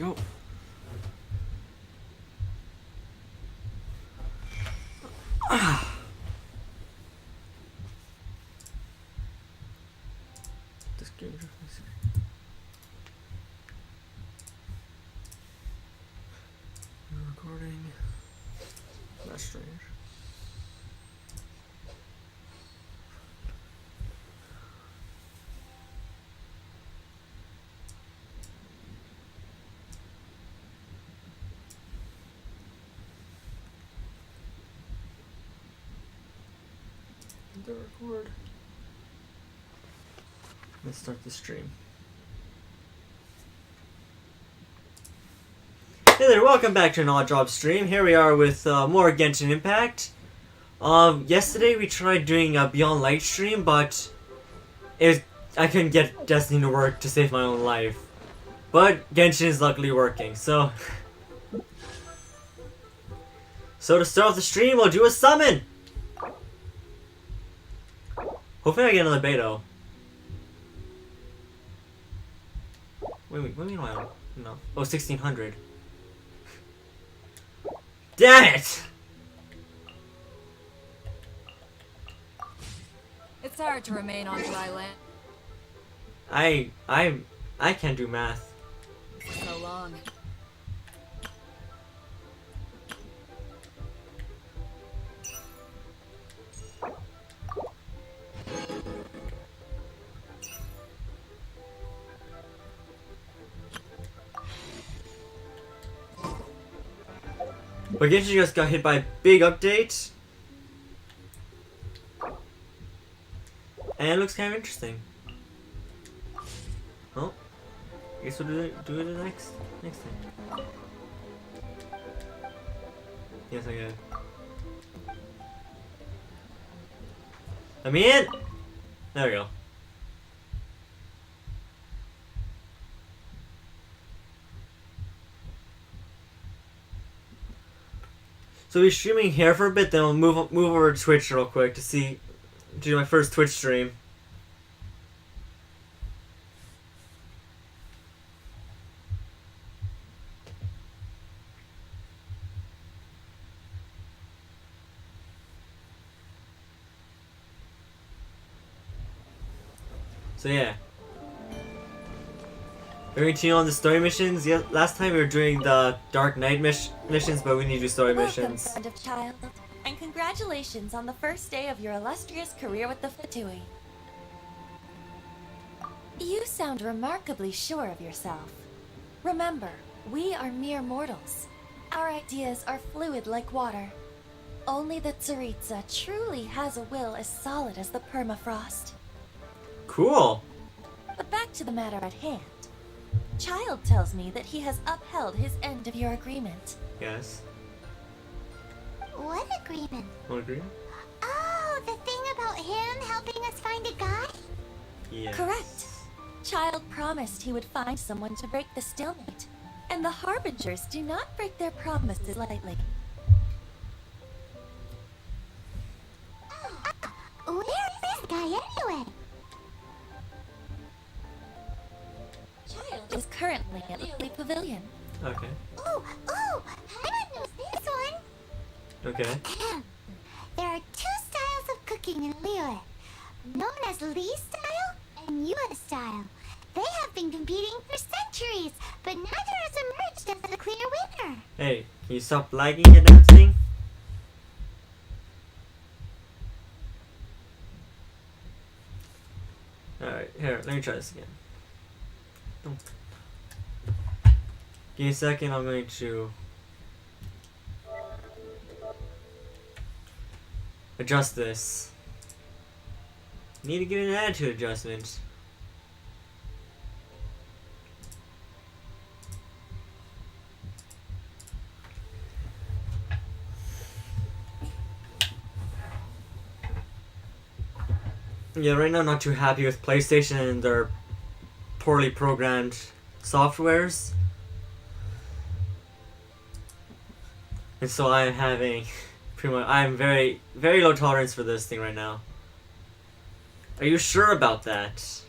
go. This game is recording. That's strange. The record. Let's start the stream. Hey there, welcome back to an Odd Job stream. Here we are with more Genshin Impact. Yesterday we tried doing a Beyond Livestream, but I couldn't get Destiny to work to save my own life. But Genshin is luckily working, so... So to start off the stream, we'll do a summon! Hopefully I get another Beto. Wait, what do you mean why? No. Oh, 1600. Damn it! It's hard to remain on dry land I can't do math. for so long. But Genshin just got hit by a big update. And it looks kind of interesting. Oh. I guess we'll do it next thing. Yes, I get it. Let me in! There we go. So we'll be streaming here for a bit, then we'll move over to Twitch real quick to do my first Twitch stream. So yeah. We're going to continue on the story missions. Yeah, last time we were doing the Dark Knight missions, but we need to do story missions. Welcome, friend of child, and congratulations on the first day of your illustrious career with the Fatui. You sound remarkably sure of yourself. Remember, we are mere mortals. Our ideas are fluid like water. Only the Tsaritsa truly has a will as solid as the permafrost. Cool. But back to the matter at hand. Child tells me that he has upheld his end of your agreement. Yes. What agreement? What agreement? Oh, the thing about him helping us find a guy? Yes. Correct. Child promised he would find someone to break the stalemate, and the Harbingers do not break their promises lightly. Where is this guy anyway? Child is currently at Lily Pavilion. Okay. Oh, I know this one. Okay. There are two styles of cooking in Liyue, known as Li style and Yue style. They have been competing for centuries, but neither has emerged as a clear winner. Hey, can you stop lagging your damn thing? Alright, here, let me try this again. Don't. Give me a second, I'm going to adjust this. Need to get an attitude adjustment. Yeah, right now I'm not too happy with PlayStation and their poorly programmed softwares. And so I'm having I'm very low tolerance for this thing right now. Are you sure about that?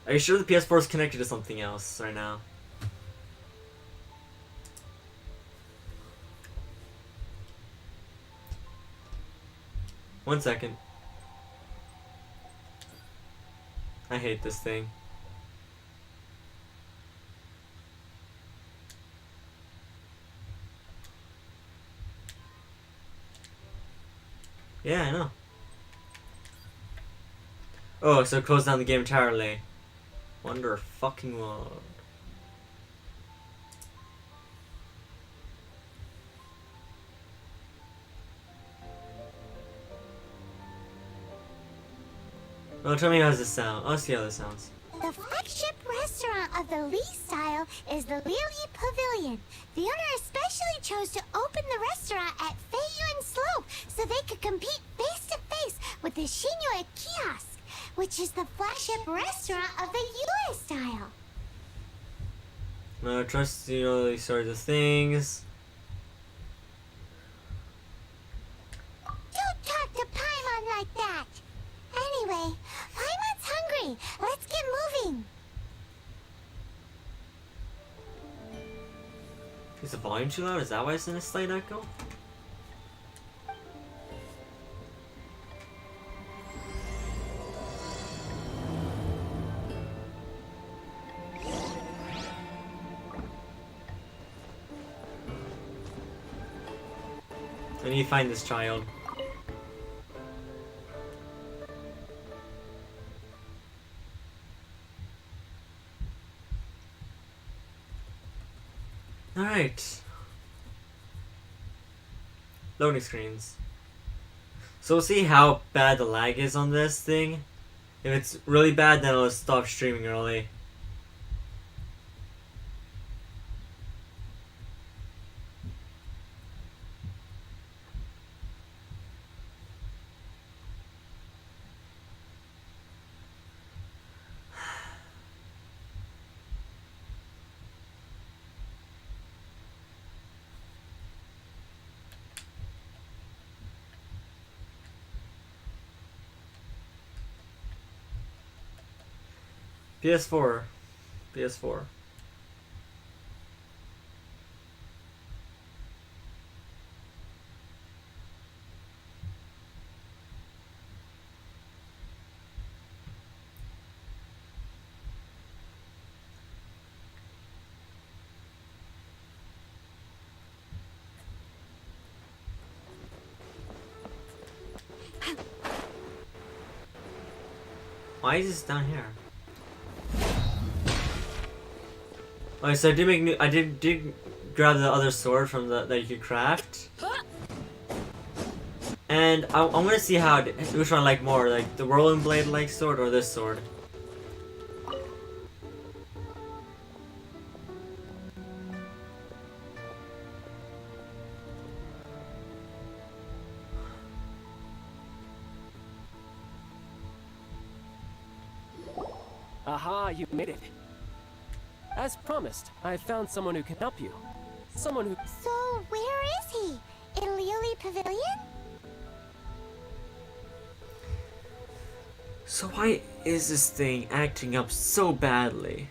Are you sure the PS4 is connected to something else right now? 1 second. I hate this thing. Yeah, I know. Oh, so close down the game entirely. Wonder fucking what. Oh, tell me how does this sound. I'll see how this sounds. The flagship restaurant of the Lee style is the Lily Pavilion. The owner especially chose to open the restaurant at Feiyuan Slope so they could compete face to face with the Xianqiu kiosk, which is the flagship restaurant of the US style. No, trust, you know, these sorts of things. Don't talk to Paimon like that. Anyway, Paimon's hungry. Let's get moving. Is the volume too loud? Is that why it's in a slight echo? I need to find this child. Alright. Loading screens. So we'll see how bad the lag is on this thing. If it's really bad, then I'll stop streaming early. PS4. PS4. Why is this down here? Okay, so I did make new. I did grab the other sword from that you could craft, and I'm gonna see which one I like more, like the whirling blade like sword or this sword. Aha, you made it. As promised, I found someone who can help you. Someone who... So, where is he? In Lily Pavilion? So why is this thing acting up so badly?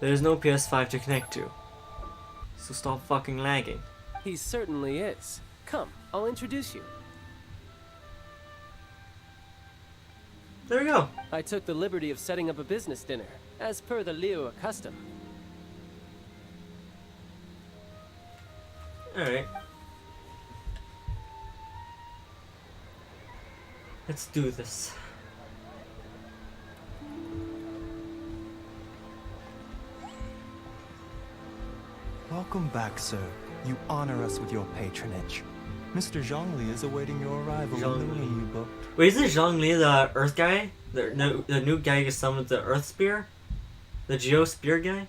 There's no PS5 to connect to. So stop fucking lagging. He certainly is. Come, I'll introduce you. There we go. I took the liberty of setting up a business dinner, as per the Liu custom. Alright. Let's do this. Welcome back, sir. You honor us with your patronage. Mr. Zhongli is awaiting your arrival in the Zhongli. room you booked. Wait, isn't Xianqiu the Earth guy? The new guy who summoned the Earth Spear? The Geo Spear guy?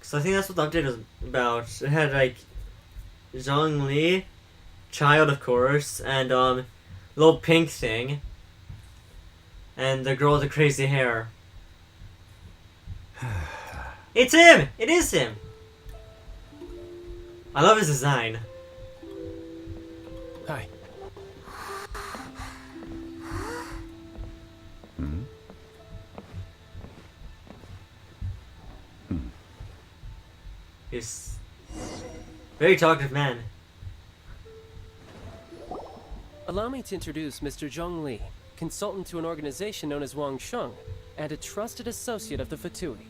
So I think that's what the update was about. It had like Zhongli, child of course, and little pink thing. And the girl with the crazy hair. It's him! It is him! I love his design. Hi. He's very talkative man. Allow me to introduce Mr. Zhongli, consultant to an organization known as Wang Sheng, and a trusted associate of the Fatui.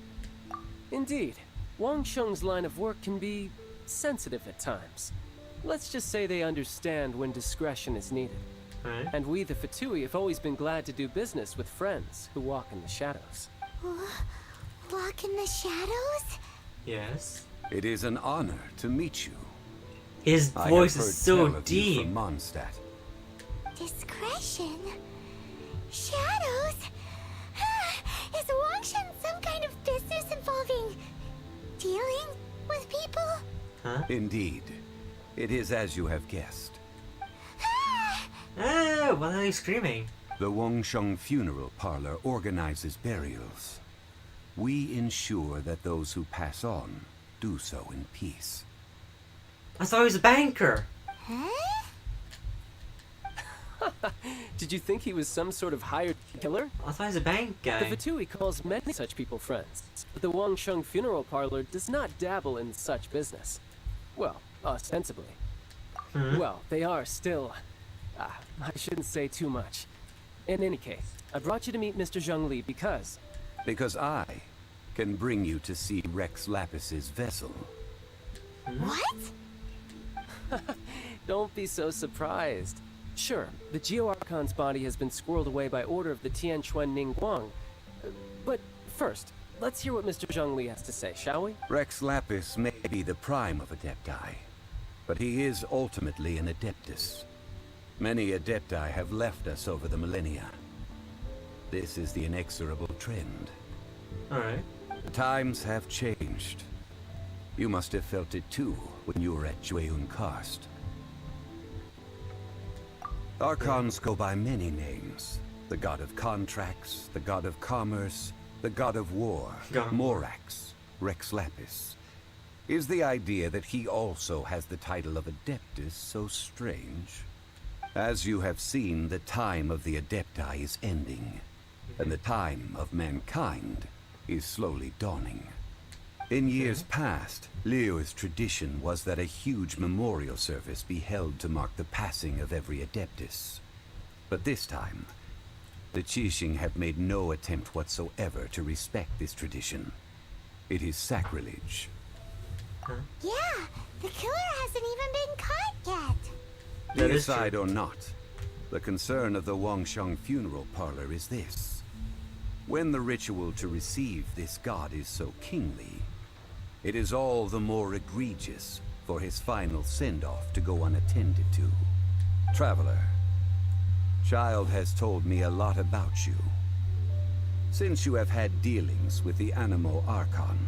Indeed, Wang Sheng's line of work can be sensitive at times. Let's just say they understand when discretion is needed. Alright. And we, the Fatui, have always been glad to do business with friends who walk in the shadows. Walk in the shadows? Yes. It is an honor to meet you. His I voice have is heard so tell of you deep. from Mondstadt. Discretion? Shadows? Is Wangshan some kind of business involving dealing with people? Huh? Indeed, it is as you have guessed. Ah, why are you screaming? The Wangsheng Funeral Parlor organizes burials. We ensure that those who pass on do so in peace. I thought he was a banker. Huh? Did you think he was some sort of hired killer? I thought he was a bank The guy. Fatui calls many such people friends, but the Wang Sheng Funeral Parlor does not dabble in such business. Well, ostensibly. Well, they are still... I shouldn't say too much. In any case, I brought you to meet Mr. Zhongli because... Because I can bring you to see Rex Lapis's vessel. What? Don't be so surprised. Sure, the Geo-Archon's body has been squirreled away by order of the Tianquan Ningguang. But first, let's hear what Mr. Zhongli has to say, shall we? Rex Lapis may be the prime of Adepti, but he is ultimately an Adeptus. Many Adepti have left us over the millennia. This is the inexorable trend. Alright. The times have changed. You must have felt it too when you were at Jueyun Karst. Archons go by many names. The god of contracts, the god of commerce, the god of war, Yeah. Morax, Rex Lapis. Is the idea that he also has the title of Adeptus so strange? As you have seen, the time of the Adepti is ending, and the time of mankind is slowly dawning. In years past, Liu's tradition was that a huge memorial service be held to mark the passing of every Adeptus. But this time, the Qixing have made no attempt whatsoever to respect this tradition. It is sacrilege. Yeah, the killer hasn't even been caught yet. That Be is true. aside or not, the concern of the Wangsheng Funeral Parlor is this. When the ritual to receive this god is so kingly, it is all the more egregious for his final send-off to go unattended to. Traveler, Child has told me a lot about you. Since you have had dealings with the Animo Archon,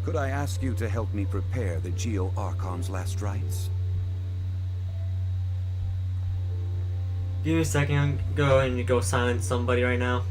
could I ask you to help me prepare the Geo Archon's last rites? Give me a second, I'm going to go silence somebody right now.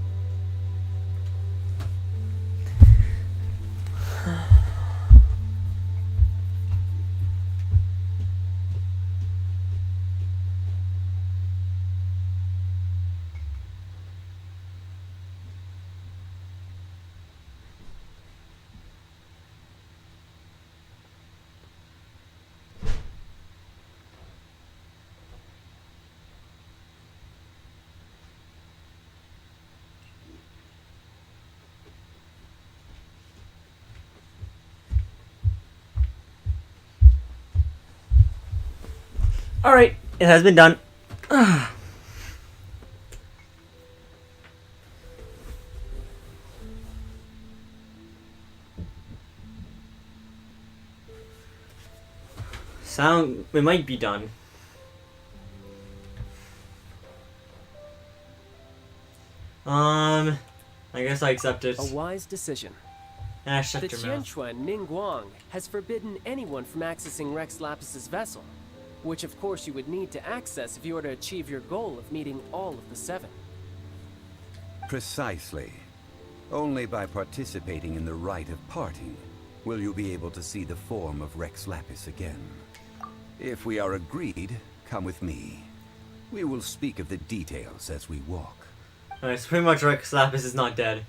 Alright, it has been done. It might be done. I guess I accept it. A wise decision. Ah, shut The your mouth. Qianquan Ningguang has forbidden anyone from accessing Rex Lapis's vessel, which of course you would need to access if you were to achieve your goal of meeting all of the seven. Precisely. Only by participating in the rite of parting will you be able to see the form of Rex Lapis again. If we are agreed, come with me. We will speak of the details as we walk. Alright, so pretty much Rex Lapis is not dead.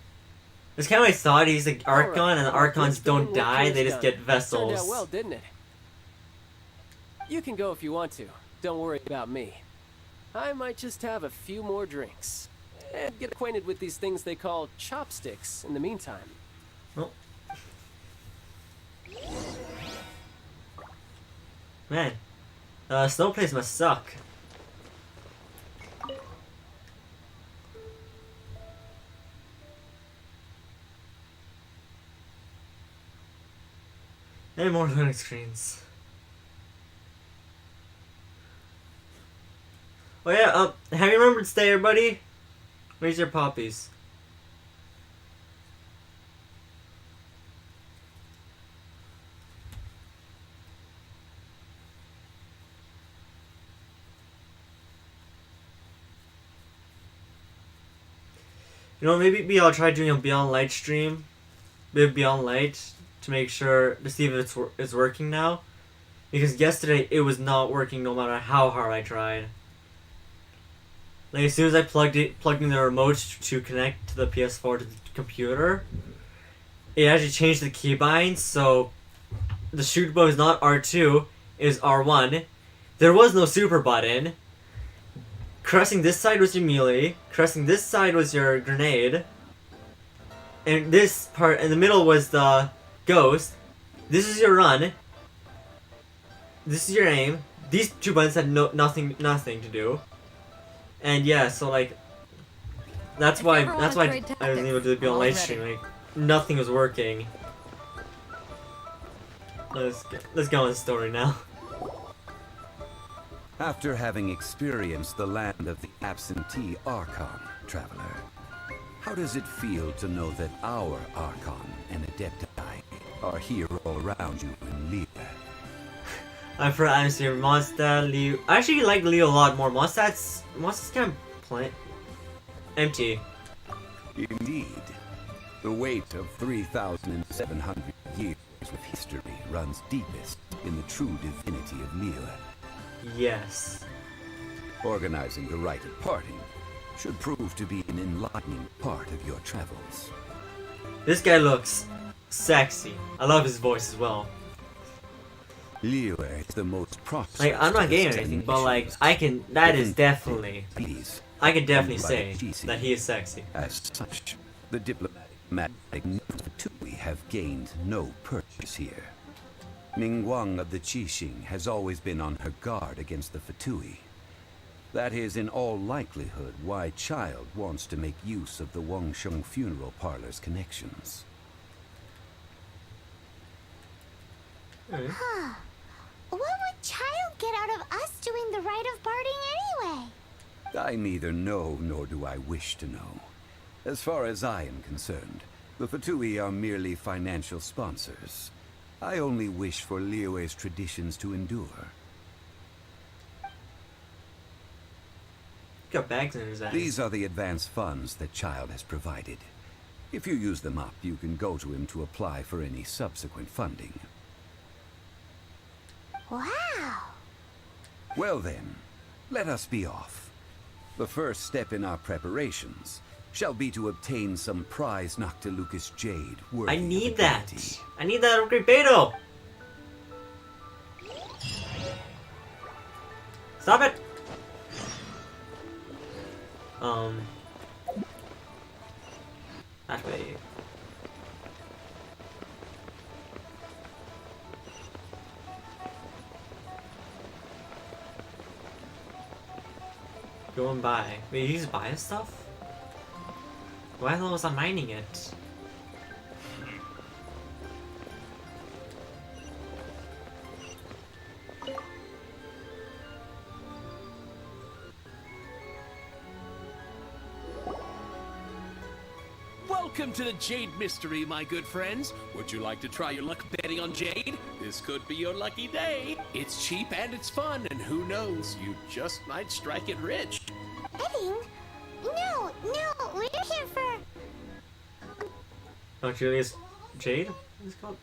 It's kind of my thought, he's an Archon, and the Archons don't die, they just get vessels. Turned out well, didn't it? You can go if you want to. Don't worry about me. I might just have a few more drinks. And get acquainted with these things they call chopsticks in the meantime. Oh. Man, snow place must suck. And more loading screens. Oh yeah, have you remembered to stay, everybody? Where's your poppies? You know, maybe I'll try doing a Beyond Light stream. Maybe Beyond Light to make sure to see if it's working now. Because yesterday it was not working no matter how hard I tried. Like as soon as I plugged in the remote to connect to the PS4 to the computer, it actually changed the keybinds, so the shoot button is not R2, it is R1. There was no super button. Pressing this side was your melee, pressing this side was your grenade, and this part in the middle was the ghost. This is your run. This is your aim. These two buttons had nothing to do. And yeah, so like that's why I wasn't able to do the Beyond Light stream. Like nothing was working. Let's go on the story now. After having experienced the land of the absentee Archon, traveler, how does it feel to know that our Archon and Adepti are here all around you in Liyue? I'm here, Mondstadt, Liyue. I actually like Liyue a lot more. Mondstadt's kind of plain. Empty. Indeed. The weight of 3,700 years of history runs deepest in the true divinity of Liyue. Yes. Organizing the rite of parting should prove to be an enlightening part of your travels. This guy looks sexy. I love his voice as well. Liyue is the most prosperous. Like, I'm not getting anything, but like, I can definitely say that he is sexy. As such, the diplomatic Fatui have gained no purchase here. Ningguang of the Qixing has always been on her guard against the Fatui. That is in all likelihood why Child wants to make use of the Wangsheng funeral parlor's connections. Huh. What would Child get out of us doing the rite of parting anyway? I neither know nor do I wish to know. As far as I am concerned, the Fatui are merely financial sponsors. I only wish for Liyue's traditions to endure. Got bags in his ass. These are the advance funds that Child has provided. If you use them up, you can go to him to apply for any subsequent funding. Wow! Well then, let us be off. The first step in our preparations shall be to obtain some prize Noctilucus jade worthy I of need a that. deity. I need that upgrade Beto. Stop it. That way. Going by. Wait, you just buy his stuff? Why the hell was I mining it? Welcome to the Jade Mystery, my good friends. Would you like to try your luck betting on Jade? This could be your lucky day. It's cheap and it's fun, and who knows, you just might strike it rich. Betting? No, we're here for... Not really, it's Jade? What is it called?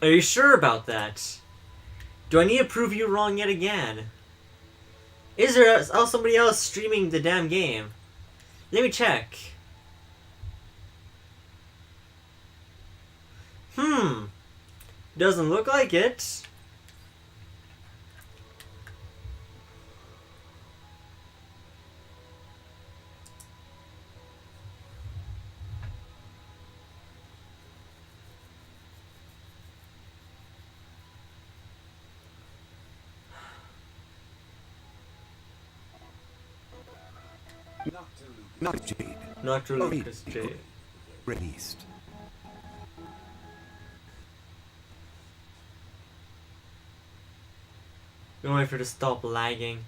Are you sure about that? Do I need to prove you wrong yet again? Is there somebody else streaming the damn game? Let me check. Doesn't look like it. Not Jade. Not really, it's Jade. Released. Don't wait for it to stop lagging.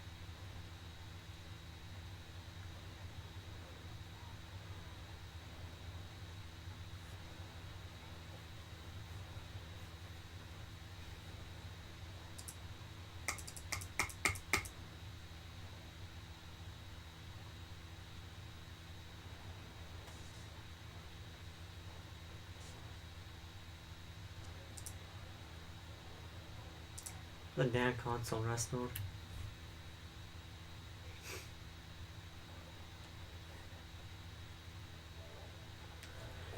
The damn console rest mode.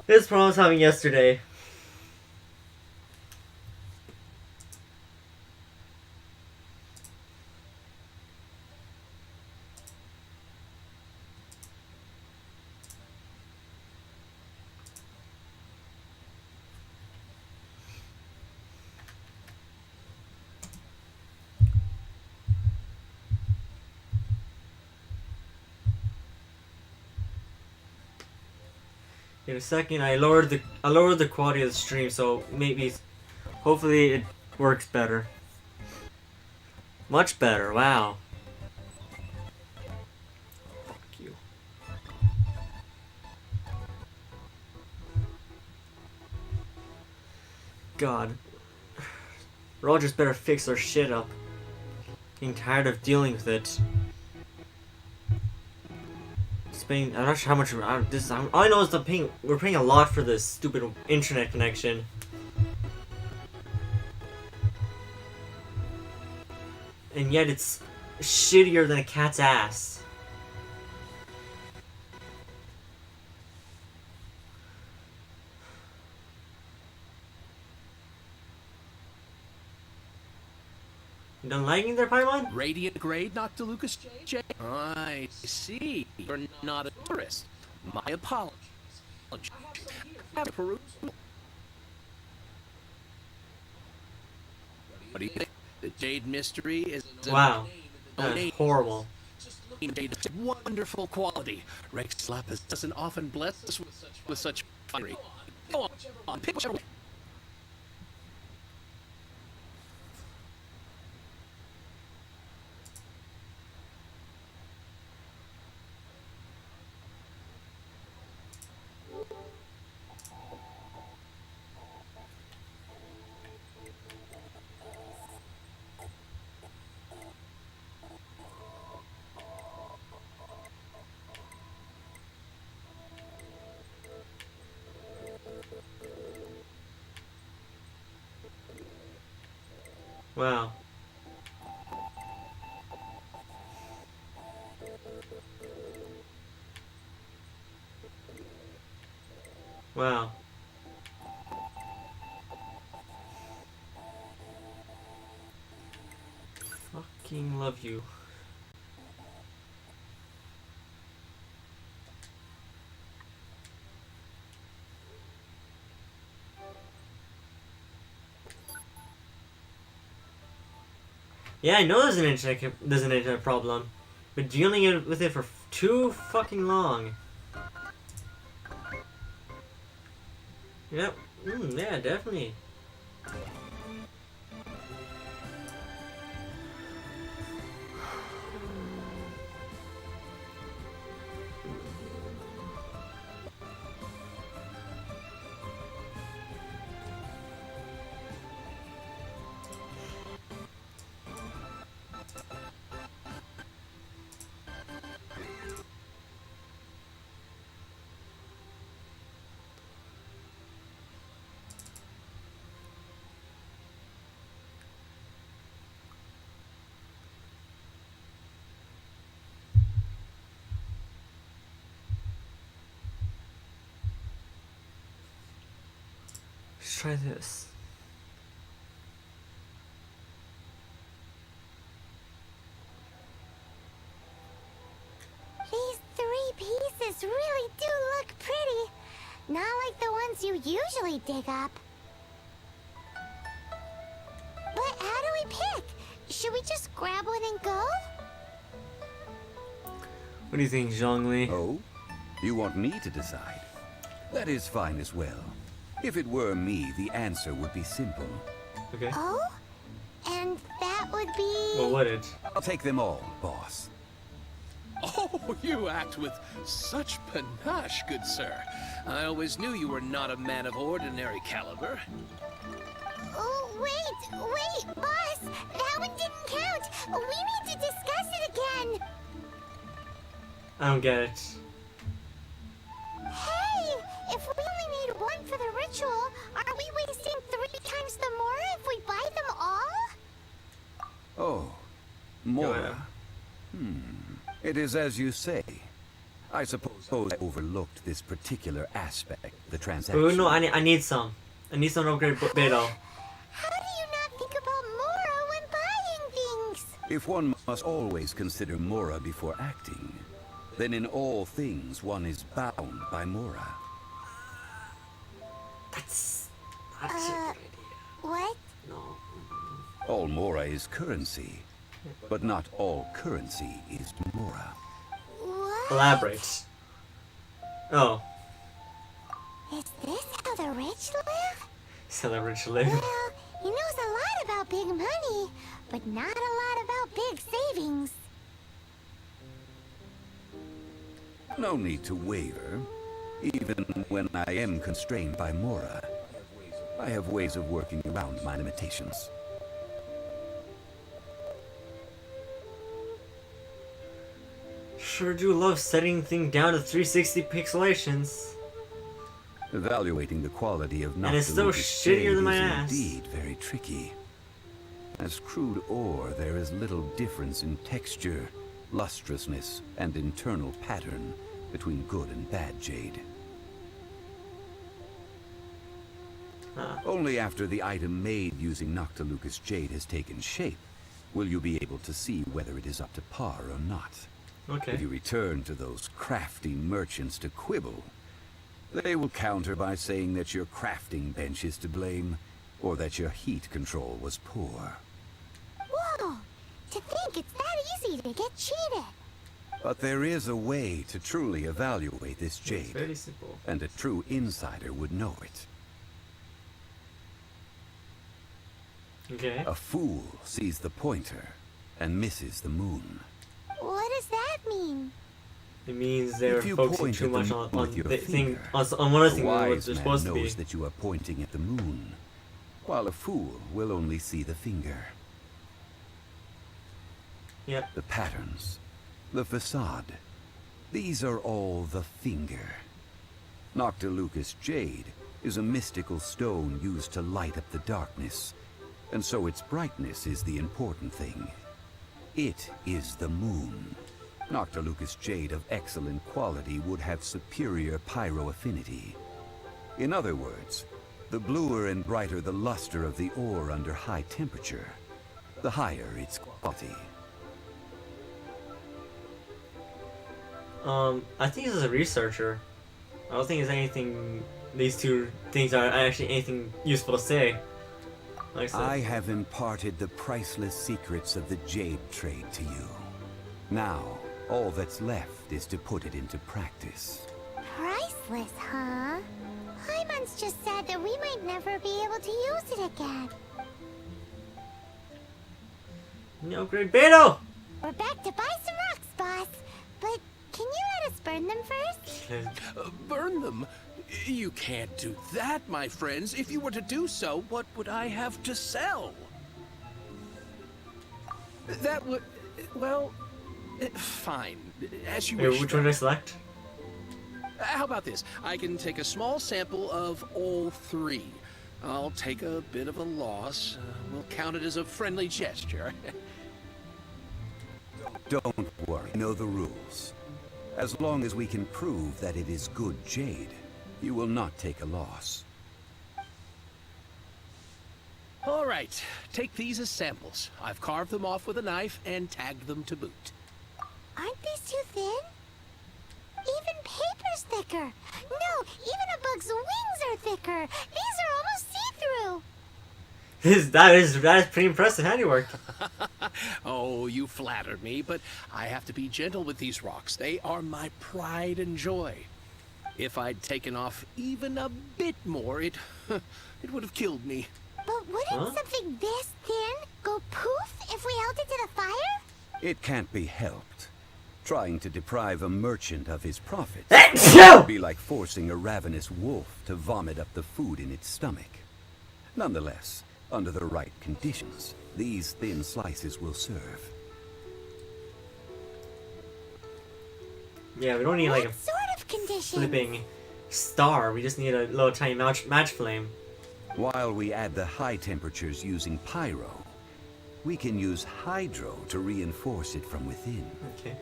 This problem I was having yesterday. In a second, I lowered the quality of the stream, so hopefully it works better. Much better. Wow. Fuck you. God. Rogers better fix their shit up. Getting tired of dealing with it. I'm not sure how much all I know is we're paying a lot for this stupid internet connection. And yet it's shittier than a cat's ass. You done lagging there, Paimon? Radiant grade, Dr. Lucas J. I see. You're not a tourist. My apologies. Have a perusal. What do you think? The Jade Mystery is... Wow. That's horrible. Jade is wonderful quality. Rex Lapis doesn't often bless us with such finery. Go on, pick whichever one. Wow. Wow. Fucking love you. Yeah, I know there's an internet problem, but dealing with it for too fucking long. Yep. Yeah, definitely. try this. These 3 pieces really do look pretty. Not like the ones you usually dig up. But how do we pick? Should we just grab one and go? What do you think, Zhongli? Oh? You want me to decide? That is fine as well. If it were me, the answer would be simple. Okay. Oh? And that would be... What would it? I'll take them all, boss. Oh, you act with such panache, good sir. I always knew you were not a man of ordinary caliber. Oh, wait, boss! That one didn't count! We need to discuss it again! I don't get it. Hey! If we only need one for the ritual, are we wasting 3 times the Mora if we buy them all? Oh, Mora. It is as you say. I suppose I overlooked this particular aspect, the transaction. Oh no, I need some. I need some upgrade Beto. How do you not think about Mora when buying things? If one must always consider Mora before acting, then in all things one is bound by Mora. That's a good idea. What? No. All Mora is currency, but not all currency is Mora. What? Elaborate. Oh. Is this how the rich live? Celebrate live. Well, he knows a lot about big money, but not a lot about big savings. No need to waver. Even when I am constrained by Mora, I have ways of working around my limitations. Sure do love setting things down to 360 pixelations. Evaluating the quality of And it's so Noctilucous shittier jade than my is ass. indeed very tricky. As crude ore, there is little difference in texture, lustrousness, and internal pattern between good and bad jade. Only after the item made using Noctilucous jade has taken shape will you be able to see whether it is up to par or not. Okay. If you return to those crafty merchants to quibble, they will counter by saying that your crafting bench is to blame, or that your heat control was poor. Whoa! To think it's that easy to get cheated. But there is a way to truly evaluate this It's jade, very simple. and a true insider would know it. Okay. A fool sees the pointer and misses the moon. What does that mean? It means they're If you focusing point too at the much moon on with your the thing, finger, on one of the a things what wise they're man supposed to be. knows that you are pointing at the moon, while a fool will only see the finger. Yep. The patterns, the facade, these are all the finger. Noctilucous jade is a mystical stone used to light up the darkness, and so its brightness is the important thing. It is the moon. Noctilucous jade of excellent quality would have superior pyro affinity. In other words, the bluer and brighter the luster of the ore under high temperature, the higher its quality. I think this is a researcher. I don't think it's anything. These two things are actually anything useful to say. Like I have imparted the priceless secrets of the jade trade to you. Now, all that's left is to put it into practice. Priceless, huh? Hyman's just said that we might never be able to use it again. No, great Beto! We're back to buy some rocks, boss. But can you let us burn them first? Burn them? You can't do that, my friends. If you were to do so, what would I have to sell? That would... well... fine. As you wish. Which one do I select? How about this? I can take a small sample of all 3. I'll take a bit of a loss. We'll count it as a friendly gesture. Don't worry, I know the rules. As long as we can prove that it is good jade, you will not take a loss. All right, take these as samples. I've carved them off with a knife and tagged them to boot. Aren't these too thin? Even paper's thicker. No, even a bug's wings are thicker. These are almost see-through. That is pretty impressive handiwork. Oh, you flatter me, but I have to be gentle with these rocks. They are my pride and joy. If I'd taken off even a bit more, it would have killed me. But wouldn't something this thin go poof if we held it to the fire? It can't be helped. Trying to deprive a merchant of his profits Achoo! would be like forcing a ravenous wolf to vomit up the food in its stomach. Nonetheless, under the right conditions, these thin slices will serve. Yeah, we don't need like a What sort of conditions? flipping star. We just need a little tiny match flame. While we add the high temperatures using pyro, we can use hydro to reinforce it from within. Okay.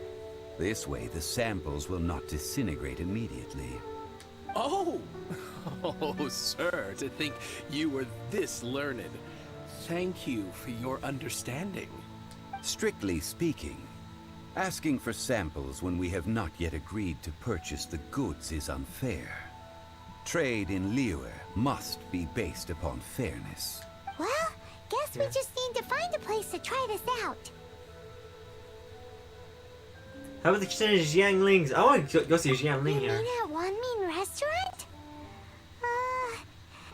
This way, the samples will not disintegrate immediately. Oh! Oh, sir, to think you were this learned. Thank you for your understanding. Strictly speaking, asking for samples when we have not yet agreed to purchase the goods is unfair. Trade in Liyue must be based upon fairness. Well, guess we just need to find a place to try this out. How about the Xianling's? I want to go see Xianling You here. mean at One Mean Restaurant?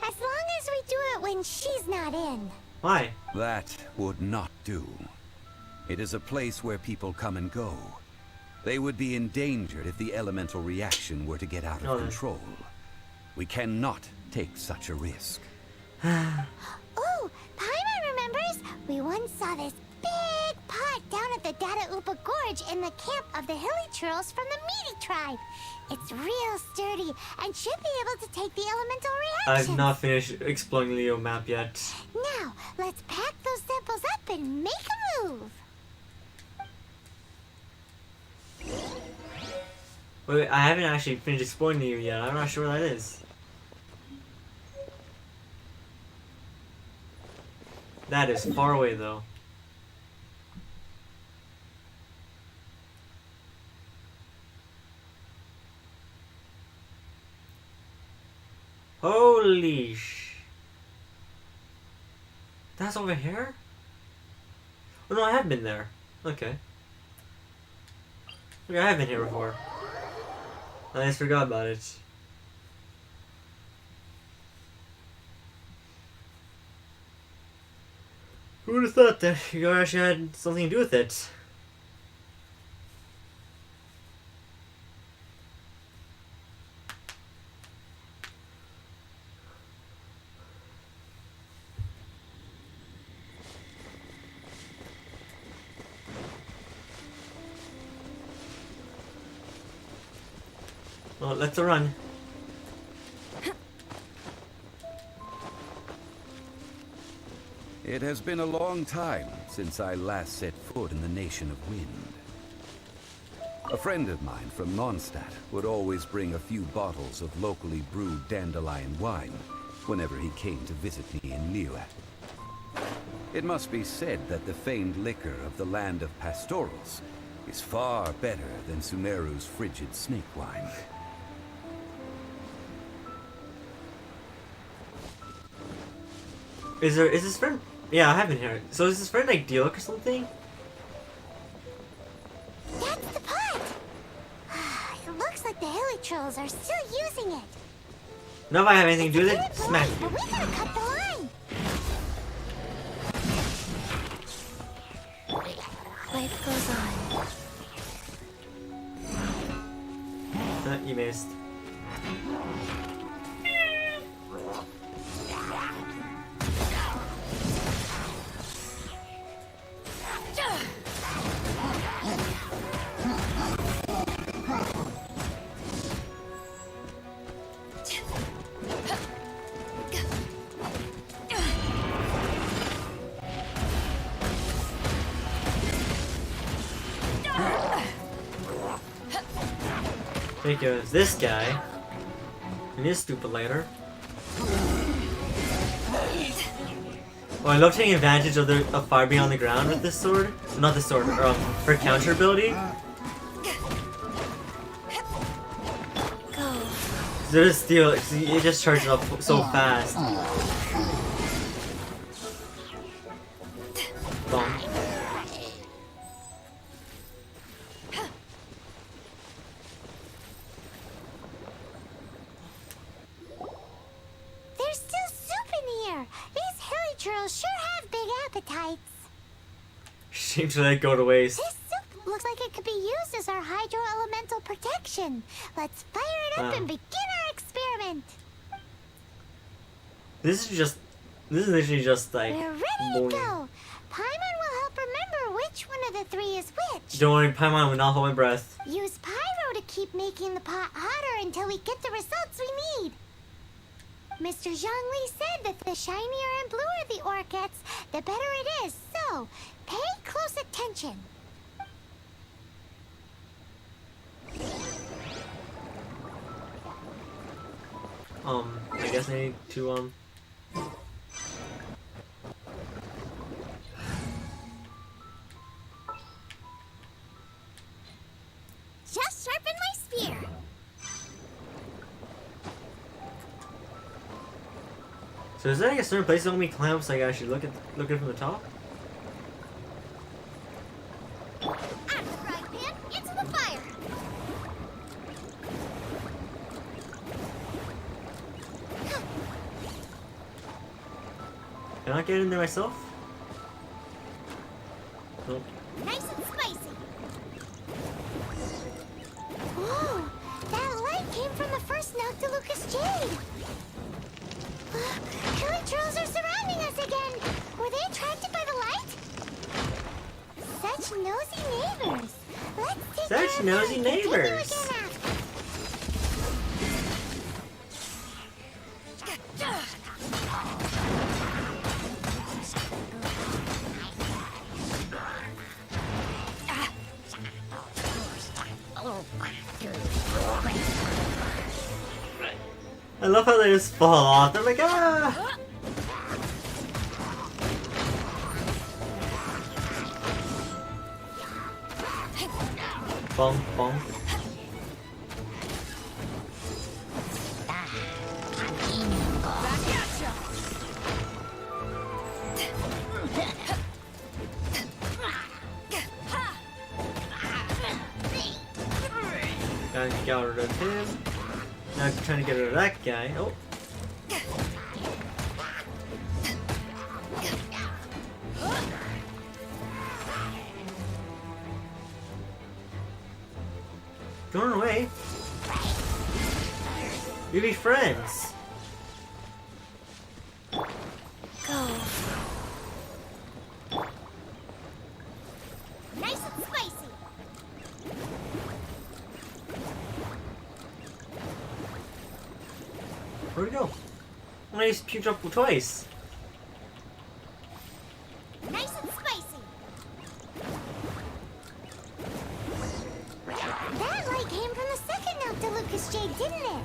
As long as we do it when she's not in. Why? That would not do. It is a place where people come and go. They would be endangered if the elemental reaction were to get out of control. We cannot take such a risk. Oh, Paimon remembers. We once saw this big pot down at the Data Upa Gorge in the camp of the hilly churls from the Meaty tribe. It's real sturdy and should be able to take the elemental reaction. I've not finished exploring Leo map yet. Now, let's pack those samples up and make a move. Wait, I haven't actually finished exploring Leo yet. I'm not sure where that is. That is far away though. Holy That's over here? Oh no, I have been there. Okay. Okay, I have been here before. I just forgot about it. Who would have thought that you actually had something to do with it? Well, let's run. It has been a long time since I last set foot in the Nation of Wind. A friend of mine from Mondstadt would always bring a few bottles of locally brewed dandelion wine whenever he came to visit me in Liyue. It must be said that the famed liquor of the land of pastorals is far better than Sumeru's frigid snake wine. Is his friend? Yeah, I have been here. So is his friend like Dialk or something? That's the pot! It looks like the hilly trolls are still using it. Now if I have anything to do with It's it, a good smash point, you. but we gotta cut the line. Life goes on. You missed. There goes this guy. And his stupid ladder. Oh, I love taking advantage of the fire being on the ground with this sword. Not this sword, her counter ability. Go. There's steel, it just charges up so fast. Bonk. There's still soup in here. These hilly churls sure have big appetites. Shame to let it go to waste. This soup looks like it could be used as our hydro elemental protection. Let's fire it up Wow. and begin our experiment. This is literally just like. We're ready boing. to go. Paimon will help remember which one of the three is which. Don't worry, Paimon will not hold my breath. Use pyro to keep making the pot hotter until we get the results we need. Mr. Zhongli said that the shinier and bluer the ore gets, the better it is. So, pay close attention. I guess I need to, Just sharpen my spear. So is there like a certain place that when we climb up so I can actually look at it from the top? Out of the frying pan, into the fire. Can I get in there myself? Nope. Nice and spicy. Whoa, that light came from the first Noctilucous Jade. Killer trolls are surrounding us again. Were they attracted by the light? Such nosy neighbors. Let's take care Such of nosy them and continue neighbors. again after. I love how they just fall off. They're like, ah! Bonk, bonk. Gotta get rid of him. Now I'm trying to get rid of that guy. Oh. Don't run away. You be friends. Go. Nice and spicy. Where'd we go? I just puked up twice. Nice and spicy. That light came from the second Noctilucous Jade, didn't it?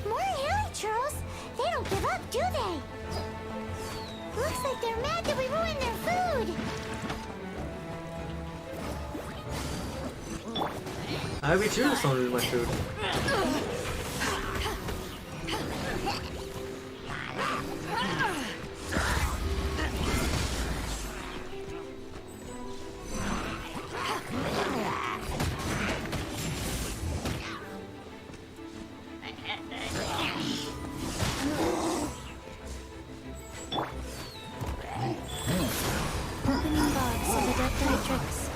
More hilly churls. They don't give up, do they? Looks like they're mad that we ruined their food. I'd be too if someone with my food. Opening box of adaptive tricks.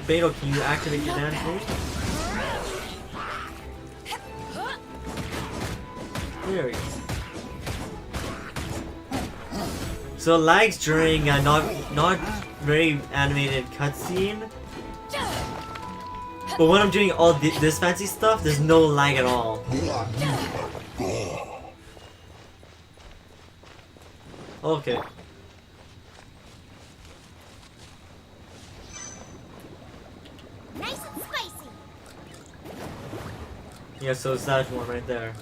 Beto, can you activate your dance move? There we go. So lags during a not very animated cutscene. But when I'm doing all this fancy stuff, there's no lag at all. Okay. Nice and spicy. Yeah, so it's that one right there.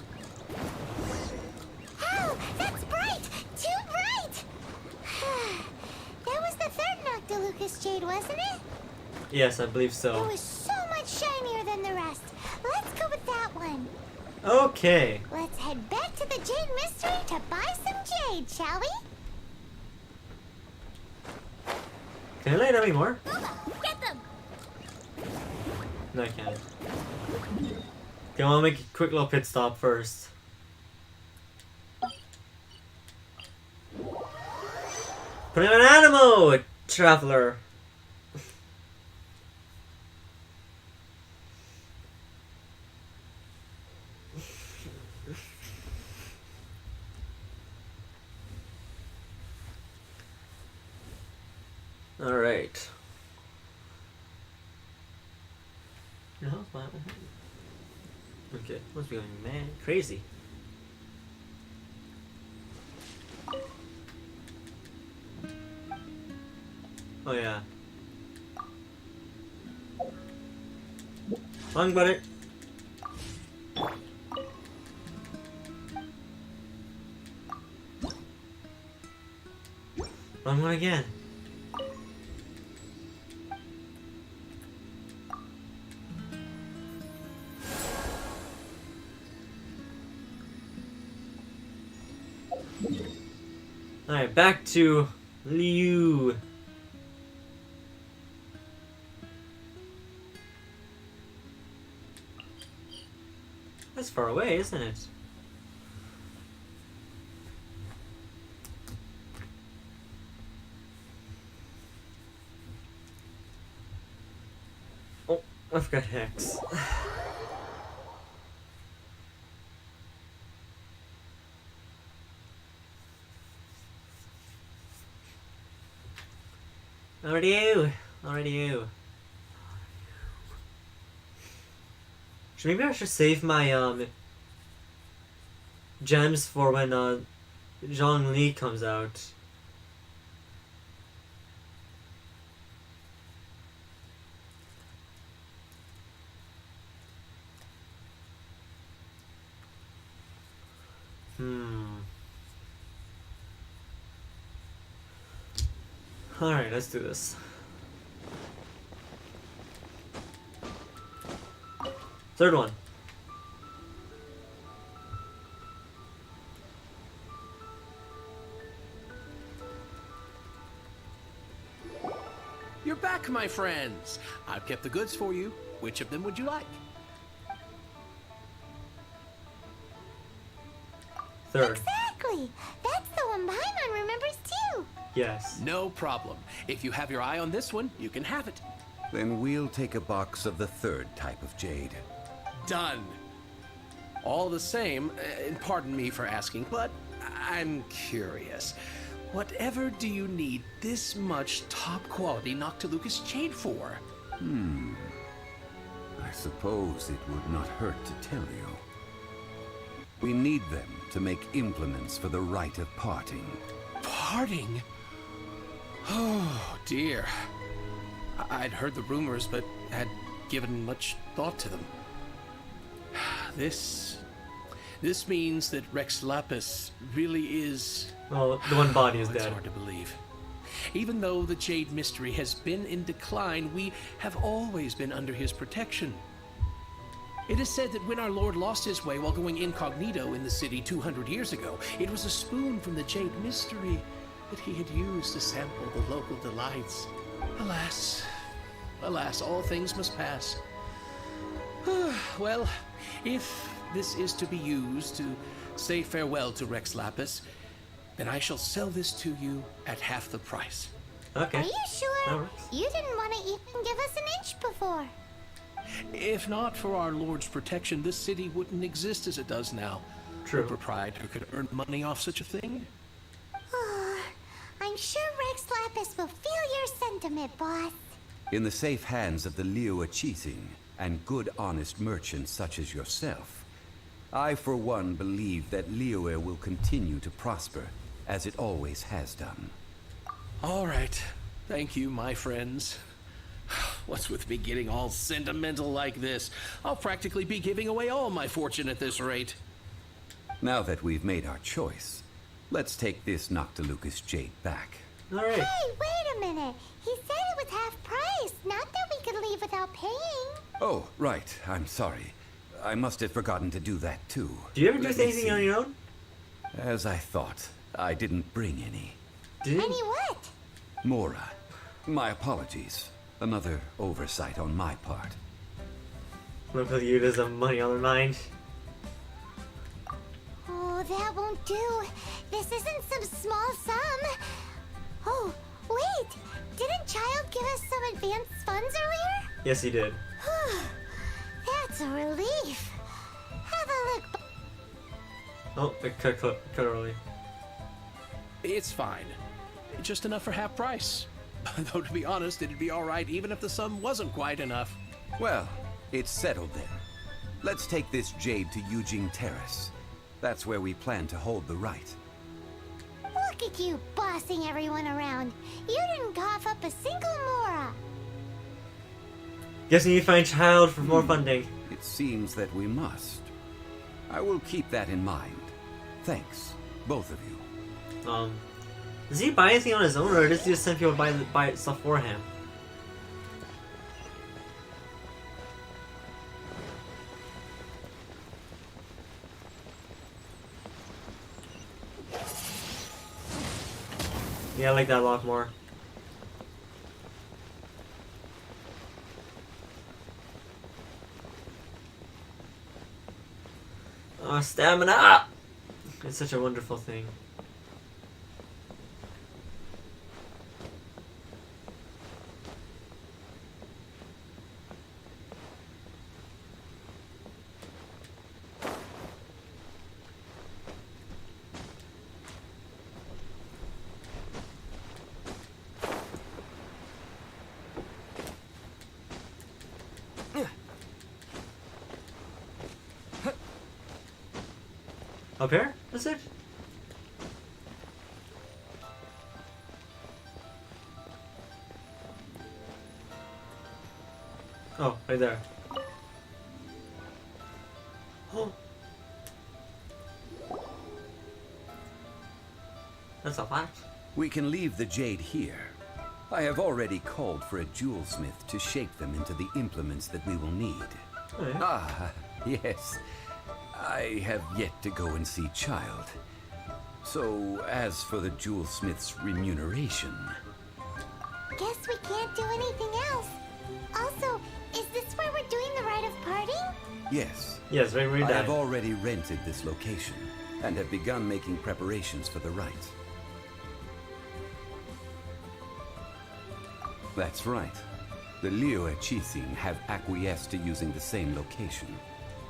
Oh, that's bright! Too bright! That was the third Noctilucus jade, wasn't it? Yes, I believe It so. was so much shinier than the rest. Let's go with that one. Okay. Let's head back to the Jade Mystery to buy some jade, shall we? Can I light any more? Get them! No, I can't. Okay, I'll make a quick little pit stop first. Putting on Animo, traveler. All right. The hell's my Okay, must be going mad crazy. Oh yeah. Wrong button. Wrong one again. Alright, back to Liu. That's far away, isn't it? Oh, I forgot Hex. Already you. Maybe I should save my gems for when Zhongli comes out. Alright, let's do this. Third one. You're back, my friends. I've kept the goods for you. Which of them would you like? Third. Exactly. That's the one Paimon remembers too. Yes. No problem. If you have your eye on this one, you can have it. Then we'll take a box of the third type of jade. Done. All the same, and pardon me for asking, but I'm curious. Whatever do you need this much top-quality Noctilucus jade for? I suppose it would not hurt to tell you. We need them to make implements for the rite of parting. Parting? Oh, dear. I'd heard the rumors, but had given much thought to them. This means that Rex Lapis really is... Well, the one body is It's dead. hard to believe. Even though the Jade Mystery has been in decline, we have always been under his protection. It is said that when our Lord lost his way while going incognito in the city 200 years ago, it was a spoon from the Jade Mystery that he had used to sample the local delights. Alas, all things must pass. Well, if this is to be used to say farewell to Rex Lapis, then I shall sell this to you at half the price. Okay. Are you sure? All right. You didn't want to even give us an inch before. If not for our Lord's protection, this city wouldn't exist as it does now. True. No proprietor could earn money off such a thing. I'm sure Rex Lapis will feel your sentiment, boss. In the safe hands of the Liu cheating and good honest merchants such as yourself, I for one believe that Liyue will continue to prosper as it always has done. All right. Thank you, my friends. What's with me getting all sentimental like this? I'll practically be giving away all my fortune at this rate. Now that we've made our choice, let's take this Noctilucous jade back. Alright. Hey, wait a minute. He said it was half price, not that we could leave without paying. Oh, right. I'm sorry. I must have forgotten to do that too. Do you ever do Let me anything see. on your own? As I thought, I didn't bring any. Did Any what? Mora, my apologies. Another oversight on my part. Look at you, there's some money on their mind. Oh, that won't do. This isn't some small sum. Oh, wait. Didn't Child give us some advanced funds earlier? Yes, he did. That's a relief. Have a look. Oh, it cut early. It's fine. Just enough for half price. Though to be honest, it'd be alright even if the sum wasn't quite enough. Well, it's settled then. Let's take this jade to Yujing Terrace. That's where we plan to hold the rite. Look at you bossing everyone around. You didn't cough up a single Mora. Guess we need to find Child for more funding. It seems that we must. I will keep that in mind. Thanks, both of you. Does he buy anything on his own, or does he just send people to buy stuff for him? Yeah, I like that a lot more. Oh, stamina! It's such a wonderful thing. Up here? Is it? Oh, right there. Oh. That's a lot. We can leave the jade here. I have already called for a jewelsmith to shape them into the implements that we will need. Oh, yeah. Ah, yes. I have yet to go and see Child. So, as for the jewelsmith's remuneration... Guess we can't do anything else. Also, is this where we're doing the rite of parting? Yes. Yes, right where you I have died. already rented this location, and have begun making preparations for the rite. That's right. The Liyue Qixing have acquiesced to using the same location.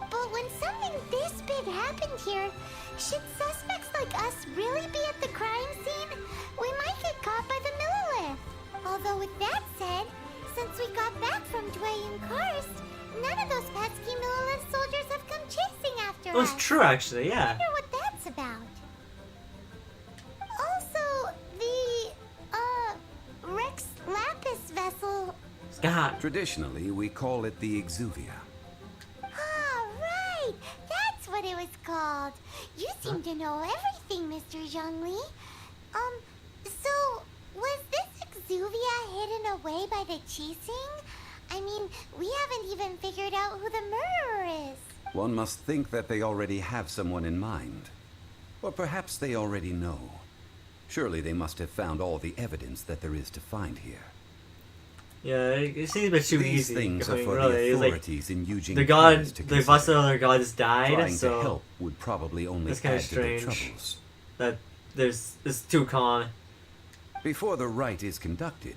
But when something this big happened here, should suspects like us really be at the crime scene? We might get caught by the Millilith. Although with that said, since we got back from Dwayne Karst, none of those pesky Millilith soldiers have come chasing after Oh, us. it's true, actually, I yeah. wonder what that's about. Also, the, Rex Lapis vessel. Scott. Traditionally, we call it the Exuvia. Ah, right! That's what it was called. You seem to know everything, Mr. Zhongli. So, was this Exuvia hidden away by the Qixing? I mean, we haven't even figured out who the murderer is. One must think that they already have someone in mind. Or perhaps they already know. Surely they must have found all the evidence that there is to find here. Yeah, it seems a bit too These easy. things I are mean, for really, the it's like authorities in Yujing the god, Terrace to the consider. busted other god has died, Trying so to help would probably only that's add kinda to their strange. troubles. that it's too calm. Before the rite is conducted,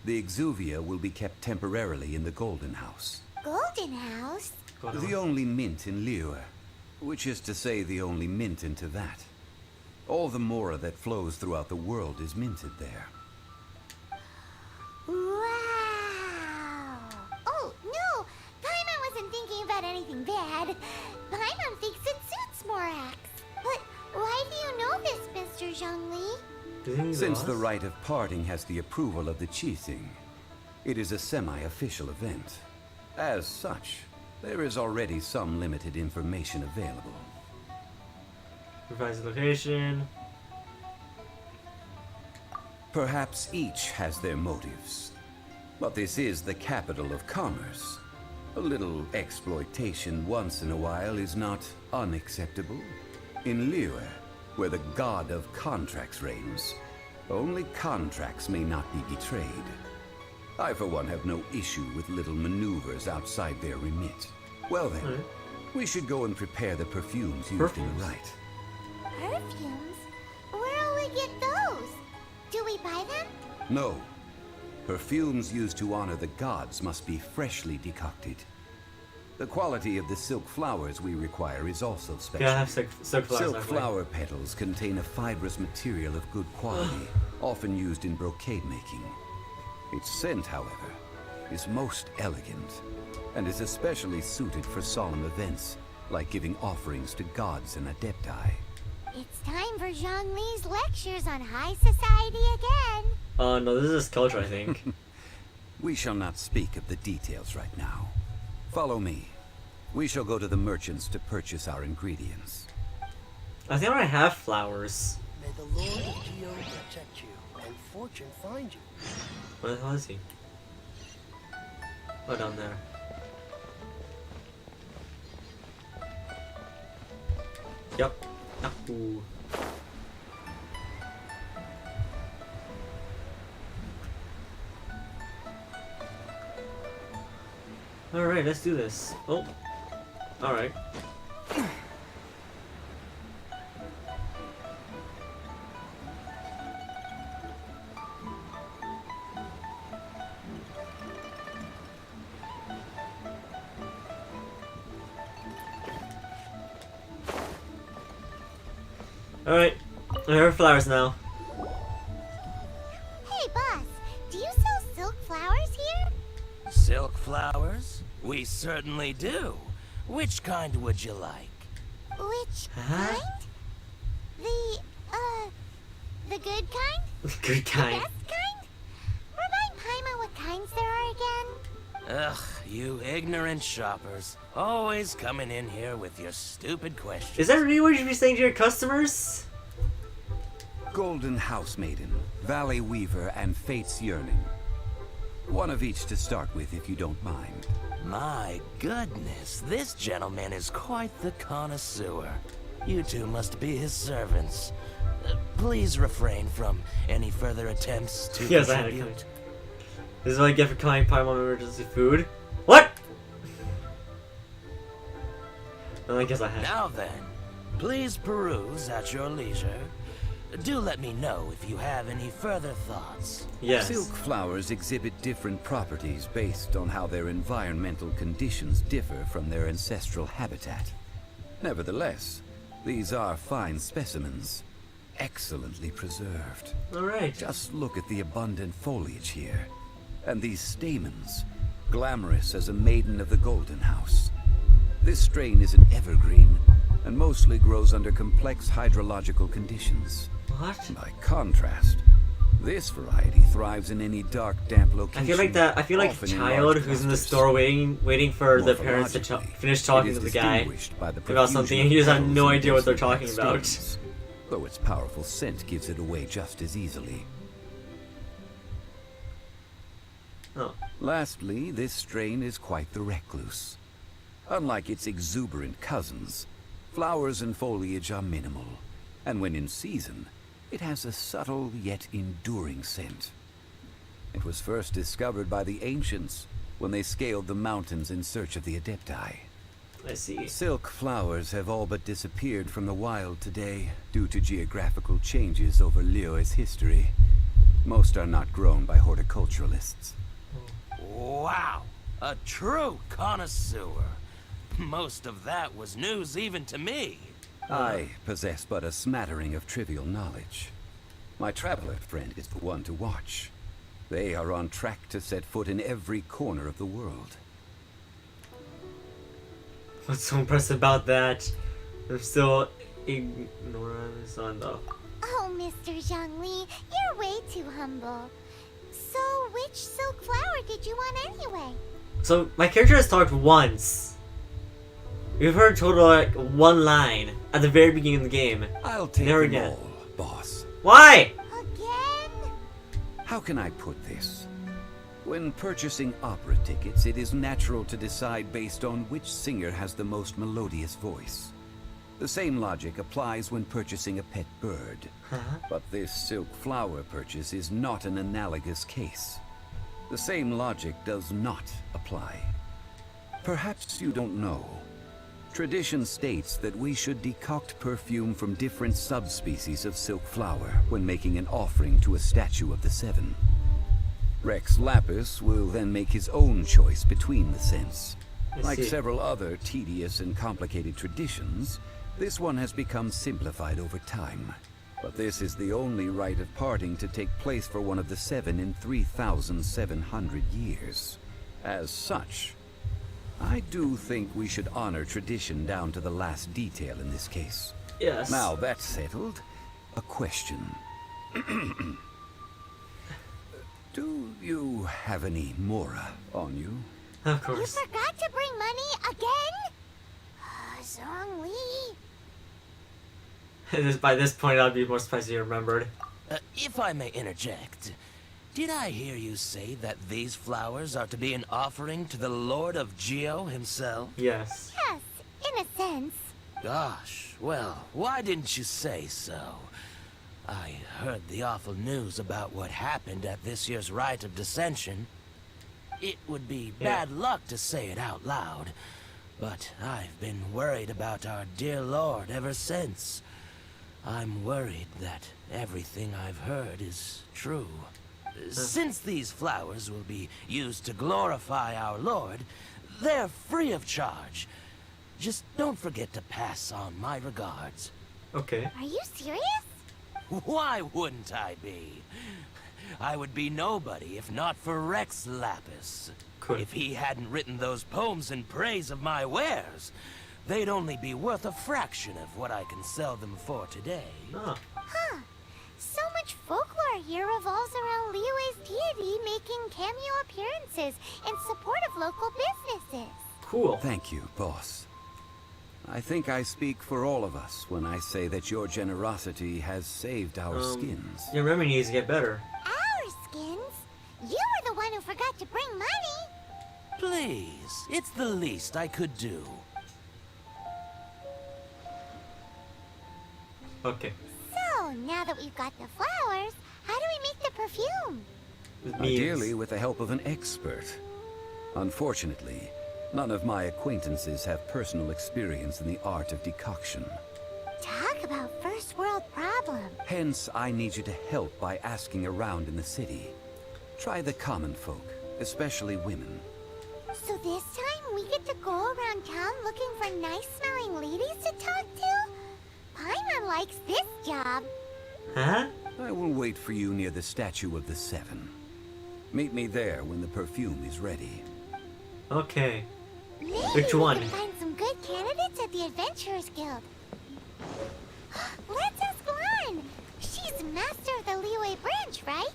the Exuvia will be kept temporarily in the Golden House. Golden House? The only mint in Liyue, which is to say the only mint into that. All the mora that flows throughout the world is minted there. Wow! Oh, no! Paimon wasn't thinking about anything bad. Paimon thinks it suits Morax. But why do you know this, Mr. Zhongli? Do you think he's Since the lost? rite of parting has the approval of the Qixing, It is a semi-official event. As such, there is already some limited information available. Revise the location. Perhaps each has their motives. But this is the capital of commerce. A little exploitation once in a while is not unacceptable. In Liyue, where the god of contracts reigns, only contracts may not be betrayed. I, for one, have no issue with little maneuvers outside their remit. Well then, we should go and prepare the perfumes used in the rite. Perfumes? Where'll we get those? Do we buy them? No. Perfumes used to honor the gods must be freshly decocted. The quality of the silk flowers we require is also special. Yeah, I have silk flowers. Silk flower petals contain a fibrous material of good quality, often used in brocade making. Its scent, however, is most elegant, and is especially suited for solemn events, like giving offerings to gods and adepti. It's time for Zhongli's lectures on high society again. No, this is culture, I think. We shall not speak of the details right now. Follow me. We shall go to the merchants to purchase our ingredients. I think I have flowers. May the Lord of Geo protect you and fortune find you. Where the hell is he? Oh, down there. Yep. Ooh. Alright, let's do this. Oh. Alright. Alright. I have flowers now. Hey, boss, do you sell silk flowers here? Silk flowers? We certainly do. Which kind would you like? Which Huh? kind? The good kind? Good kind. The best kind? Remind Paimon what kinds there are again. Ugh, you ignorant shoppers. Always coming in here with your stupid questions. Is that really what you should be saying to your customers? Golden House Maiden, Valley Weaver, and Fate's Yearning. One of each to start with, if you don't mind. My goodness, this gentleman is quite the connoisseur. You two must be his servants. Please refrain from any further attempts to Yes, I had it contribute. coming. This is what I get for calling Paimon emergency food. What? Well, I guess I had. Now then, please peruse at your leisure. Do let me know if you have any further thoughts. Yes. Silk flowers exhibit different properties based on how their environmental conditions differ from their ancestral habitat. Nevertheless, these are fine specimens, excellently preserved. Alright. Just look at the abundant foliage here, and these stamens, glamorous as a maiden of the Golden House. This strain is an evergreen, and mostly grows under complex hydrological conditions. What? By contrast, this variety thrives in any dark, damp location. I feel like that. I feel like a often in child large who's in the clusters. store waiting for the parents to Morphologically, finish talking it to is the guy distinguished by the about profusion something, of and he just has petals no and idea what they're densely talking packed about. stamens, though its powerful scent gives it away just as easily. Oh. Lastly, this strain is quite the recluse. Unlike its exuberant cousins, flowers and foliage are minimal, and when in season, it has a subtle yet enduring scent. It was first discovered by the ancients when they scaled the mountains in search of the adepti. I see. Silk flowers have all but disappeared from the wild today due to geographical changes over Liyue's history. Most are not grown by horticulturalists. Wow, a true connoisseur. Most of that was news even to me. I possess but a smattering of trivial knowledge. My traveler friend is the one to watch. They are on track to set foot in every corner of the world. What's so impressive about that? I'm still ignorant on the. Oh, Mr. Zhongli, you're way too humble. So So, which silk flower did you want anyway? So my character has talked once. We've heard total like one line at the very beginning of the game. I'll take Never them again. all, boss. Why? Again? How can I put this? When purchasing opera tickets, it is natural to decide based on which singer has the most melodious voice. The same logic applies when purchasing a pet bird. But this silk flower purchase is not an analogous case. The same logic does not apply. Perhaps you don't know. Tradition states that we should decoct perfume from different subspecies of silk flower when making an offering to a statue of the seven. Rex Lapis will then make his own choice between the scents. Like several other tedious and complicated traditions, this one has become simplified over time. But this is the only rite of parting to take place for one of the seven in 3,700 years. As such, I do think we should honor tradition down to the last detail in this case. Yes. Now that's settled, a question. Do you have any Mora on you? Of You course. forgot to bring money again? Zhongli. By this point, I'd be more surprised you remembered. If I may interject, did I hear you say that these flowers are to be an offering to the Lord of Geo himself? Yes. Yes, in a sense. Gosh, well, why didn't you say so? I heard the awful news about what happened at this year's Rite of Dissension. It would be bad luck to say it out loud, but I've been worried about our dear Lord ever since. I'm worried that everything I've heard is true. Since these flowers will be used to glorify our Lord, they're free of charge. Just don't forget to pass on my regards. Okay. Are you serious? Why wouldn't I be? I would be nobody if not for Rex Lapis. Cool. If he hadn't written those poems in praise of my wares, they'd only be worth a fraction of what I can sell them for today. Ah. Huh. So much folklore here revolves around Liyue's deity making cameo appearances in support of local businesses. Cool. Thank you, boss. I think I speak for all of us when I say that your generosity has saved our skins. Your memory needs to get better. Our skins? You were the one who forgot to bring money. Please, it's the least I could do. Okay. So, now that we've got the flowers, how do we make the perfume? With bees. Ideally with the help of an expert. Unfortunately, none of my acquaintances have personal experience in the art of decoction. Talk about first world problem. Hence, I need you to help by asking around in the city. Try the common folk, especially women. So this time we get to go around town looking for nice-smelling ladies to talk to? Paimon likes this job. Huh? I will wait for you near the statue of the Seven. Meet me there when the perfume is ready. Okay. Maybe Which one? we can find some good candidates at the Adventurers Guild. Let's ask Lan. She's master of the Liyue branch, right?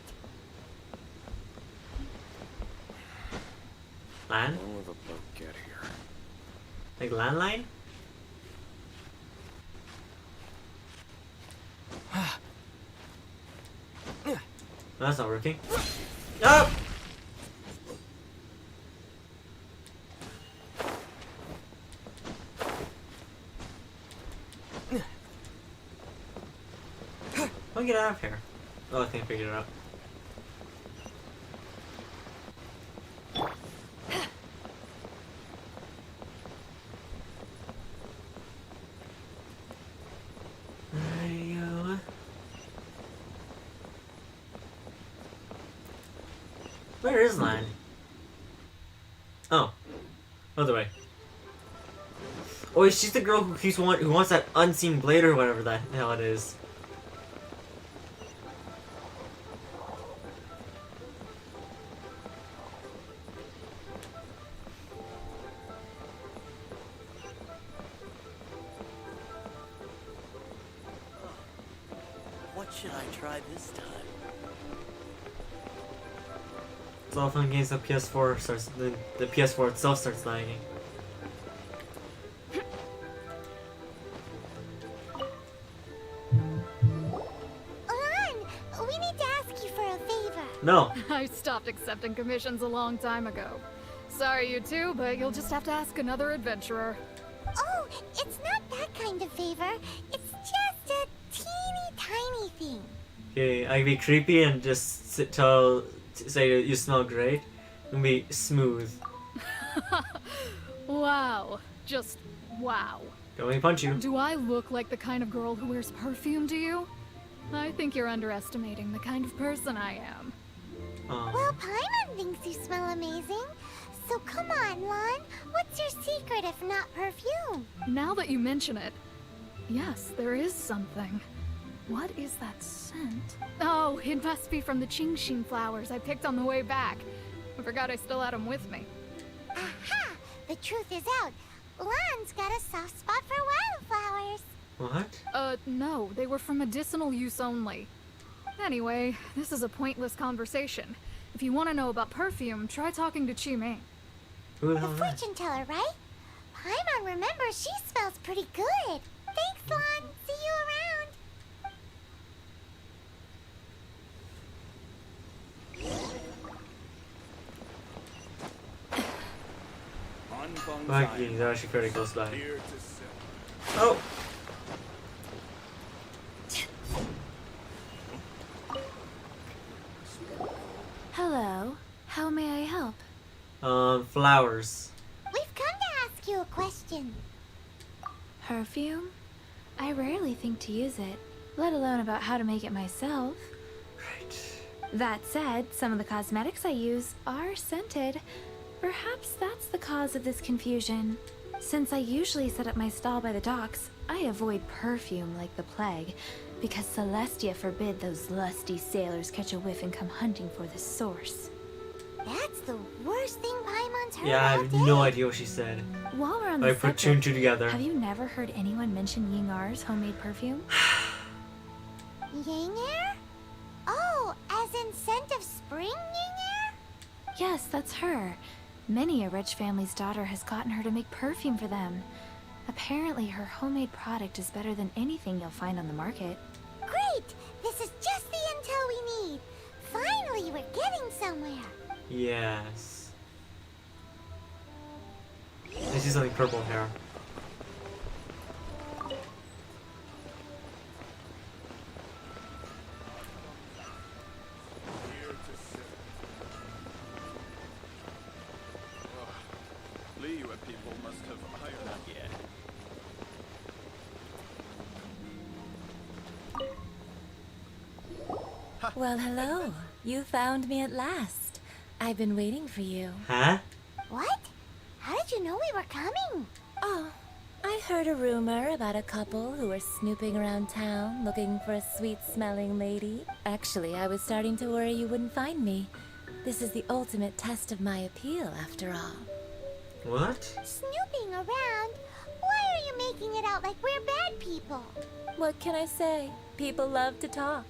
Lan? When will the boat get here? Like landline? No, that's not working. Oh! I'll get out of here. Oh, I think I figured it out. There you go. Where is Lan? Oh. Other way. Oh, she's the girl who wants that unseen blade or whatever the hell it is. What should I try this time? It's all fun games. The PS4 starts. The PS4 itself starts lagging. Lan, we need to ask you for a favor. No. I stopped accepting commissions a long time ago. Sorry, you two, but you'll just have to ask another adventurer. Oh, it's not that kind of favor. It's just a teeny tiny thing. Okay, I can be creepy and just say that you smell great. And be smooth. Wow. Just wow. Don't let me punch you. Do I look like the kind of girl who wears perfume to you? I think you're underestimating the kind of person I am. Well, Paimon thinks you smell amazing. So come on, Lan. What's your secret if not perfume? Now that you mention it, yes, there is something. What is that scent? Oh, it must be from the Xianqiu flowers I picked on the way back. I forgot I still had them with me. Aha! The truth is out. Lan's got a soft spot for wildflowers. What? No, they were for medicinal use only. Anyway, this is a pointless conversation. If you want to know about perfume, try talking to Chi Ming. Who the The hell is that? fortune teller, right? Paimon remembers she smells pretty good. Thanks, Lan. See you around. Fuck you, they're actually pretty close by. Oh! Hello. How may I help? Flowers. We've come to ask you a question. Perfume? I rarely think to use it, let alone about how to make it myself. Right. That said, some of the cosmetics I use are scented. Perhaps that's the cause of this confusion. Since I usually set up my stall by the docks, I avoid perfume like the plague, because Celestia forbid those lusty sailors catch a whiff and come hunting for the source. That's the worst thing Paimon's heard Yeah, I all have day. no idea what she said. While we're on I the put two and subject, two together. have you never heard anyone mention Yingar's homemade perfume? Yang air? Oh, as in scent of spring Yang air? Yes, that's her. Many a rich family's daughter has gotten her to make perfume for them. Apparently, her homemade product is better than anything you'll find on the market. Great! This is just the intel we need. Finally, we're getting somewhere. Yes. I see something purple here. Liyue people must have ironed up yet. Well, hello. You found me at last. I've been waiting for you. Huh? What? How did you know we were coming? Oh, I heard a rumor about a couple who were snooping around town looking for a sweet-smelling lady. Actually, I was starting to worry you wouldn't find me. This is the ultimate test of my appeal, after all. What? Snooping around? Why are you making it out like we're bad people? What can I say? People love to talk.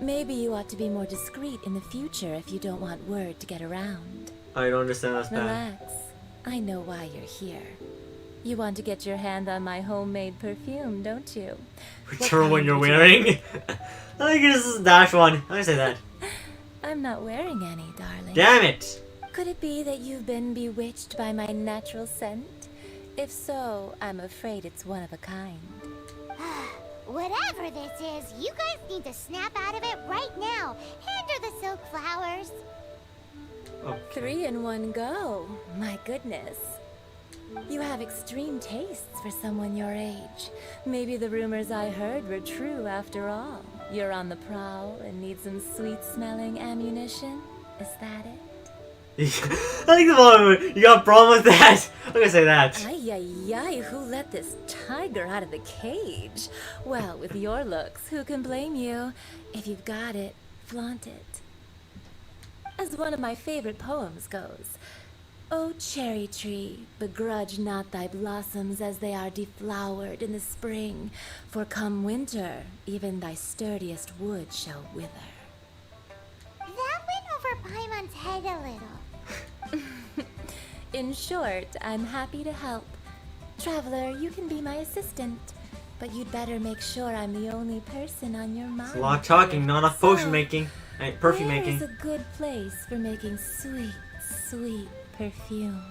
Maybe you ought to be more discreet in the future if you don't want word to get around. I don't understand that's bad. Relax. I know why you're here. You want to get your hand on my homemade perfume, don't you? Whichever one you're wearing. I think this is Dash one. I say that. I'm not wearing any, darling. Damn it! Could it be that you've been bewitched by my natural scent? If so, I'm afraid it's one of a kind. Whatever this is, you guys need to snap out of it right now. Hand her the silk flowers. Oh. 3 in one go. My goodness. You have extreme tastes for someone your age. Maybe the rumors I heard were true after all. You're on the prowl and need some sweet-smelling ammunition? Is that it? I think the moment you got a problem with that. I'm gonna say that. Ay, ay, ay, who let this tiger out of the cage? Well, with your looks, who can blame you? If you've got it, flaunt it. As one of my favorite poems goes, "O cherry tree, begrudge not thy blossoms as they are deflowered in the spring, for come winter, even thy sturdiest wood shall wither." That went over Paimon's head a little. In short, I'm happy to help. Traveler, you can be my assistant, but you'd better make sure I'm the only person on your mind. It's a lot of talking, not enough potion making. Perfume Where making. is a good place for making sweet, sweet perfume?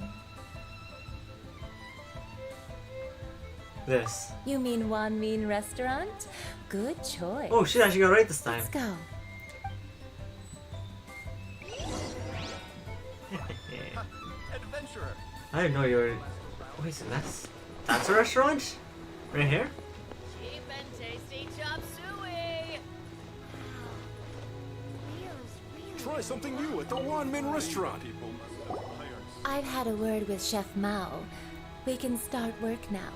This. You mean Wan Min Restaurant? Good choice. Oh, she actually got it right this time. Let's go. Adventurer. I didn't know you were. Wait, so that's a restaurant? Right here? Cheap and tasty chop suey. Try something new at the Wan Min restaurant. People must have iron. I've had a word with Chef Mao. We can start work now.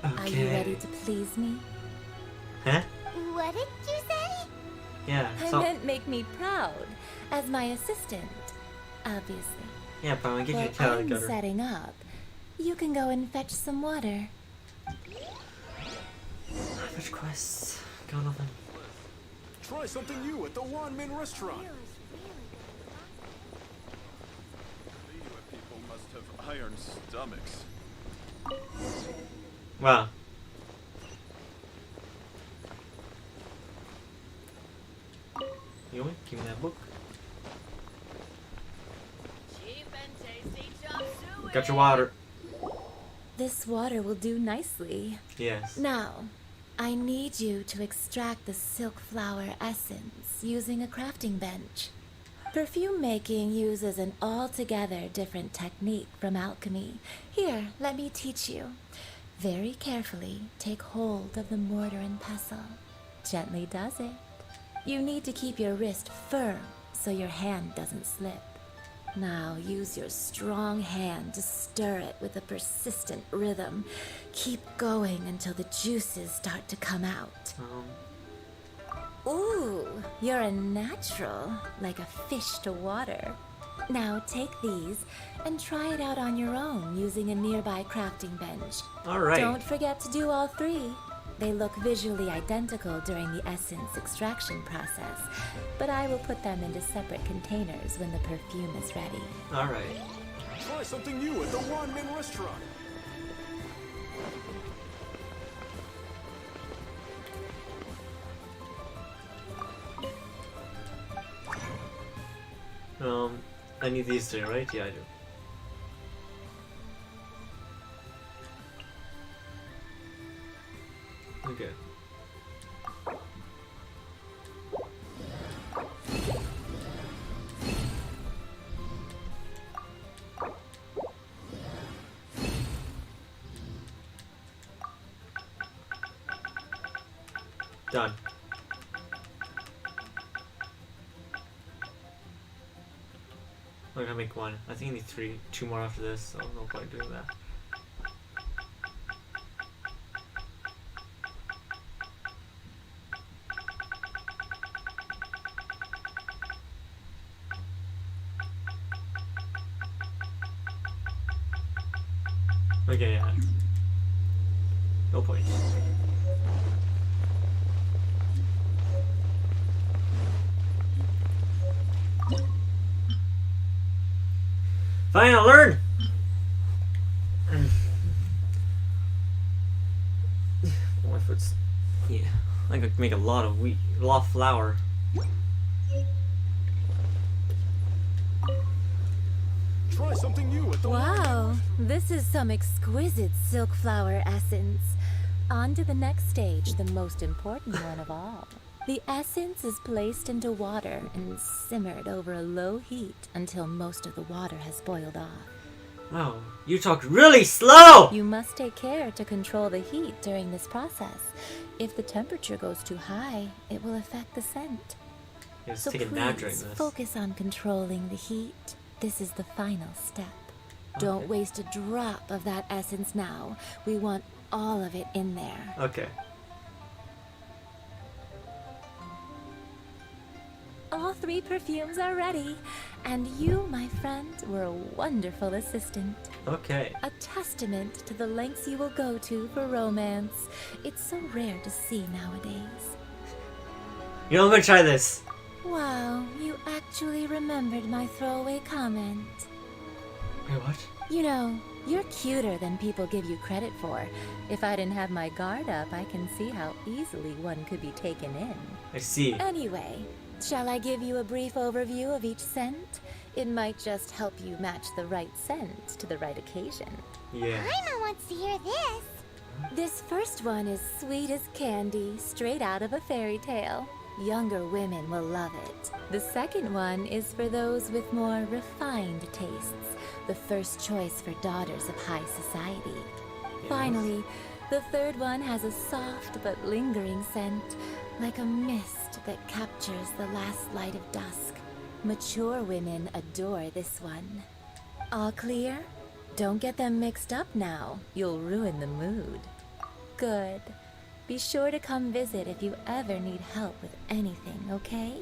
Okay. Are you ready to please me? Huh? What did you say? Yeah. I So. meant make me proud as my assistant, obviously. Yeah, but I'll get you a While cat out of I'm the gutter. setting up, you can go and fetch some water. Which quests? Got nothing. Try something new at the Wan Min restaurant. Liyue people must have iron stomachs. Wow. You want? Give me that book. Cheap and tasty chop suey. Got your water. This water will do nicely. Yes. Now, I need you to extract the silk flower essence using a crafting bench. Perfume making uses an altogether different technique from alchemy. Here, let me teach you. Very carefully, take hold of the mortar and pestle. Gently does it. You need to keep your wrist firm so your hand doesn't slip. Now use your strong hand to stir it with a persistent rhythm. Keep going until the juices start to come out. Ooh, you're a natural, like a fish to water. Now take these and try it out on your own using a nearby crafting bench. Alright. Don't forget to do all three. They look visually identical during the essence extraction process, but I will put them into separate containers when the perfume is ready. Alright. Try something new at the Wan Min restaurant. I need these three, right? Yeah, I do. Okay. Done. I'm gonna make one. I think I need two more after this, so no point doing that. Okay, yeah. No point. Fine, I'll learn! Oh, my foot's... Yeah. I could make a lot of wheat, a lot of flour. Try something new at the Wow, this is some exquisite silk flower essence. On to the next stage, the most important one of all. The essence is placed into water and simmered over a low heat until most of the water has boiled off. Wow, you talk really slow! You must take care to control the heat during this process. If the temperature goes too high, it will affect the scent. Let's So take a nap during please this. focus on controlling the heat. This is the final step. Don't waste a drop of that essence now. We want all of it in there. Okay. All three perfumes are ready, and you, my friend, were a wonderful assistant. Okay. A testament to the lengths you will go to for romance. It's so rare to see nowadays. You know, I'm gonna try this. Wow, you actually remembered my throwaway comment. Wait, what? You know, you're cuter than people give you credit for. If I didn't have my guard up, I can see how easily one could be taken in. I see. Anyway, shall I give you a brief overview of each scent? It might just help you match the right scent to the right occasion. Yeah. Paimon wants to hear this. This first one is sweet as candy, straight out of a fairy tale. Younger women will love it. The second one is for those with more refined tastes, the first choice for daughters of high society. Yes. Finally, the third one has a soft but lingering scent, like a mist that captures the last light of dusk. Mature women adore this one. All clear? Don't get them mixed up now. You'll ruin the mood. Good. Be sure to come visit if you ever need help with anything, okay?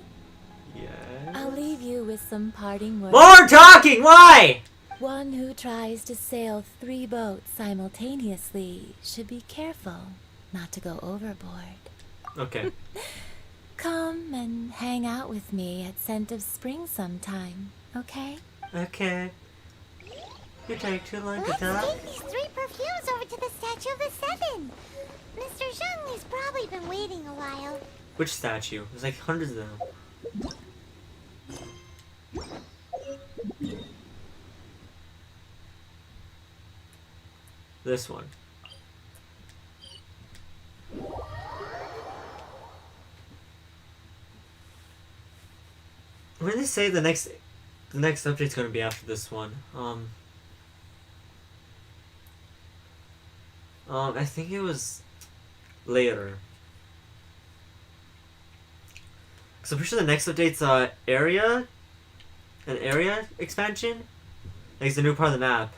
Yes. I'll leave you with some parting words. More talking! Why? One who tries to sail 3 boats simultaneously should be careful not to go overboard. Okay. Come and hang out with me at Scent of Spring sometime, okay? Okay. You take too long to Let's talk. take these 3 perfumes over to the Statue of the Seven. Mr. Zhongli's probably been waiting a while. Which statue? There's like hundreds of them. This one. When did they say the next update's gonna be after this one? I think it was later. So I'm pretty sure the next update's an area expansion. Like it's the new part of the map.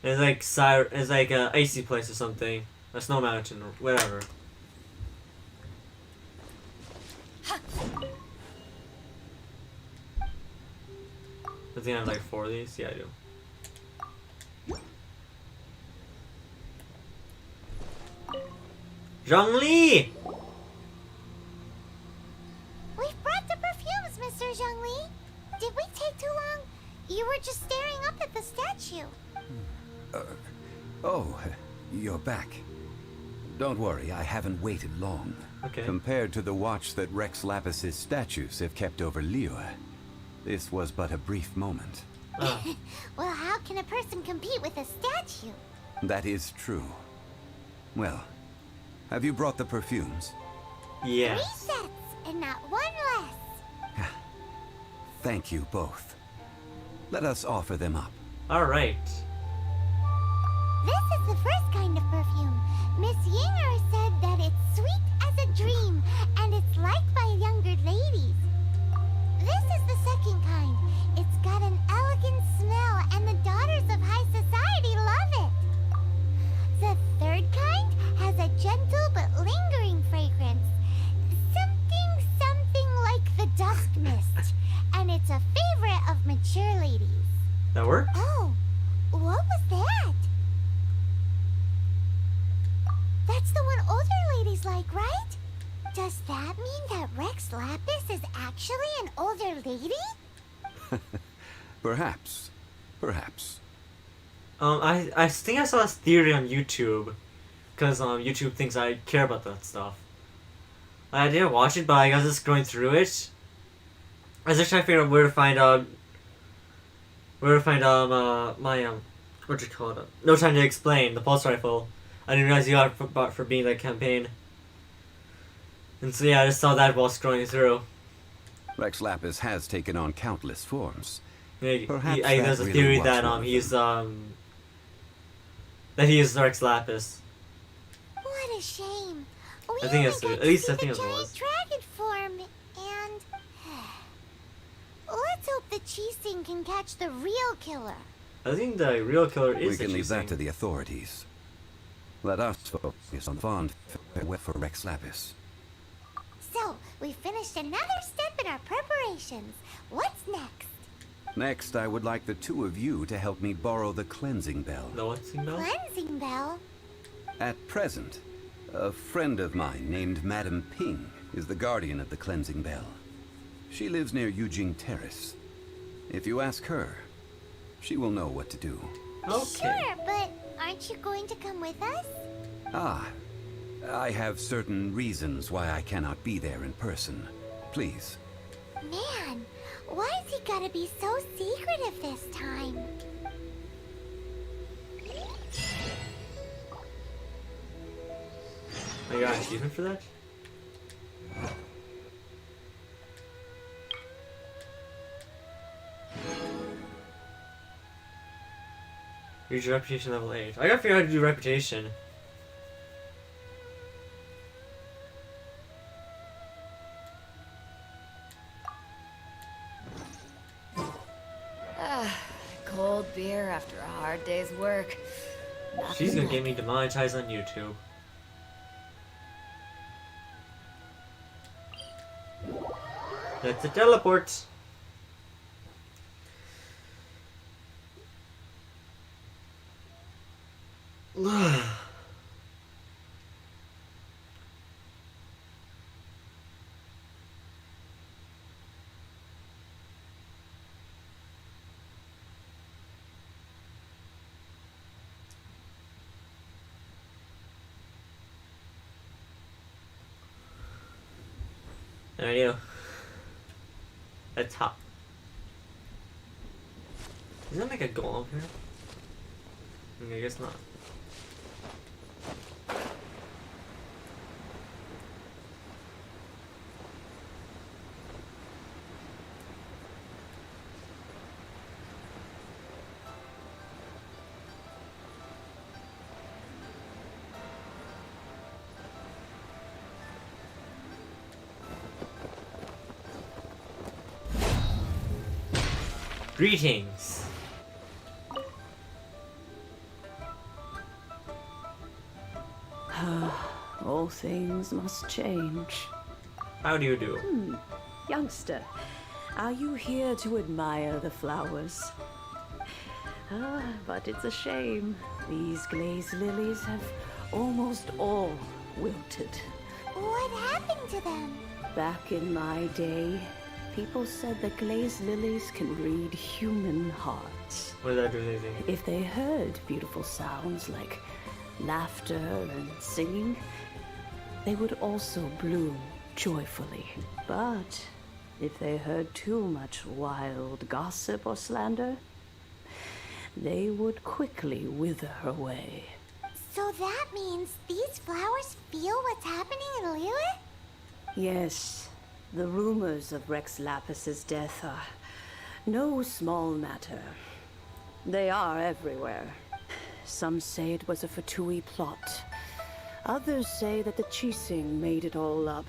It's like a icy place or something, a snow mountain or whatever. I think I have like 4 of these. Yeah, I do. Zhongli! We've brought the perfumes, Mr. Zhongli. Did we take too long? You were just staring up at the statue. Oh, you're back. Don't worry, I haven't waited long. Okay. Compared to the watch that Rex Lapis's statues have kept over Liyue, this was but a brief moment. Well, how can a person compete with a statue? That is true. Well, have you brought the perfumes? Yeah. 3 sets, and not 1 less. Thank you both. Let us offer them up. Alright. This is the first kind of perfume. Miss Yinger said that it's sweet as a dream, and it's liked by younger ladies. This is the second kind. It's got an elegant smell, and the daughters of high society love it. The third kind has a gentle but lingering fragrance. Something like the dusk mist. And it's a favorite of mature ladies. That worked? Oh, what was that? That's the one older ladies like, right? Does that mean that Rex Lapis is actually an older lady? Perhaps. Perhaps. I think I saw this theory on YouTube, because YouTube thinks I care about that stuff. I didn't watch it, but I was just going through it. I was just trying to figure out where to find my what you call it? No Time to Explain, the pulse rifle. I didn't realize you got it for being that campaign. And so yeah, I just saw that while scrolling through. Rex Lapis has taken on countless forms. Perhaps there's a theory that he is Rex Lapis. What a shame. I think it's at least I think it was. Dragon form, and let's hope the Cheesing can catch the real killer. I think the real killer is. We can leave that to the authorities. Let us focus on the fond farewell for Rex Lapis. So, we finished another step in our preparations. What's next? Next, I would like the two of you to help me borrow the cleansing bell. The cleansing bell? Cleansing bell? At present, a friend of mine named Madame Ping is the guardian of the cleansing bell. She lives near Yujing Terrace. If you ask her, she will know what to do. Okay. Sure, but aren't you going to come with us? Ah, I have certain reasons why I cannot be there in person. Please. Man, why has he gotta be so secretive this time? I got an achievement for that? Reach reputation level 8. I gotta figure out how to do reputation. Cold beer after a hard day's work. She's gonna get me demonetized on YouTube. That's a teleport. There we go. That's hot. Does that make a golem here? I guess not. Greetings. All things must change. How do you do? Youngster, are you here to admire the flowers? But it's a shame. These glazed lilies have almost all wilted. What happened to them? Back in my day, people said that glazed lilies can read human hearts. What does that do with anything? If they heard beautiful sounds like laughter and singing, they would also bloom joyfully. But if they heard too much wild gossip or slander, they would quickly wither away. So that means these flowers feel what's happening in Liyue? Yes, the rumors of Rex Lapis's death are no small matter. They are everywhere. Some say it was a Fatui plot. Others say that the Qixing made it all up.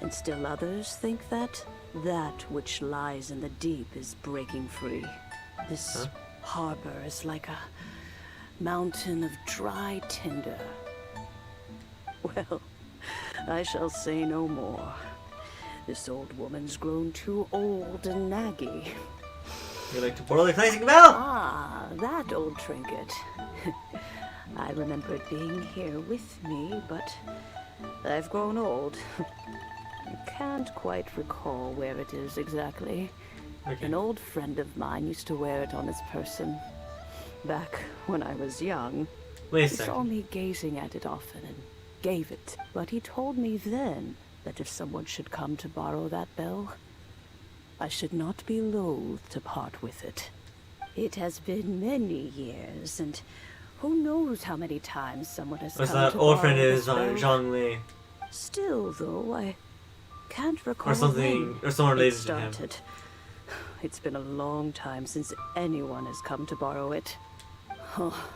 And still others think that that which lies in the deep is breaking free. This harbor is like a mountain of dry tinder. Well, I shall say no more. This old woman's grown too old and naggy. You like to borrow the cleansing bell? Ah, that old trinket. I remember it being here with me, but I've grown old. I can't quite recall where it is exactly. Okay. An old friend of mine used to wear it on his person. Back when I was young, Wait a he second. saw me gazing at it often and gave it. But he told me then that if someone should come to borrow that bell, I should not be loath to part with it. It has been many years, and who knows how many times someone has What's come that to old borrow friend this is bell. Zhongli. Still, though, I can't recall Or something, when or someone it related to him. started. It's been a long time since anyone has come to borrow it. Oh,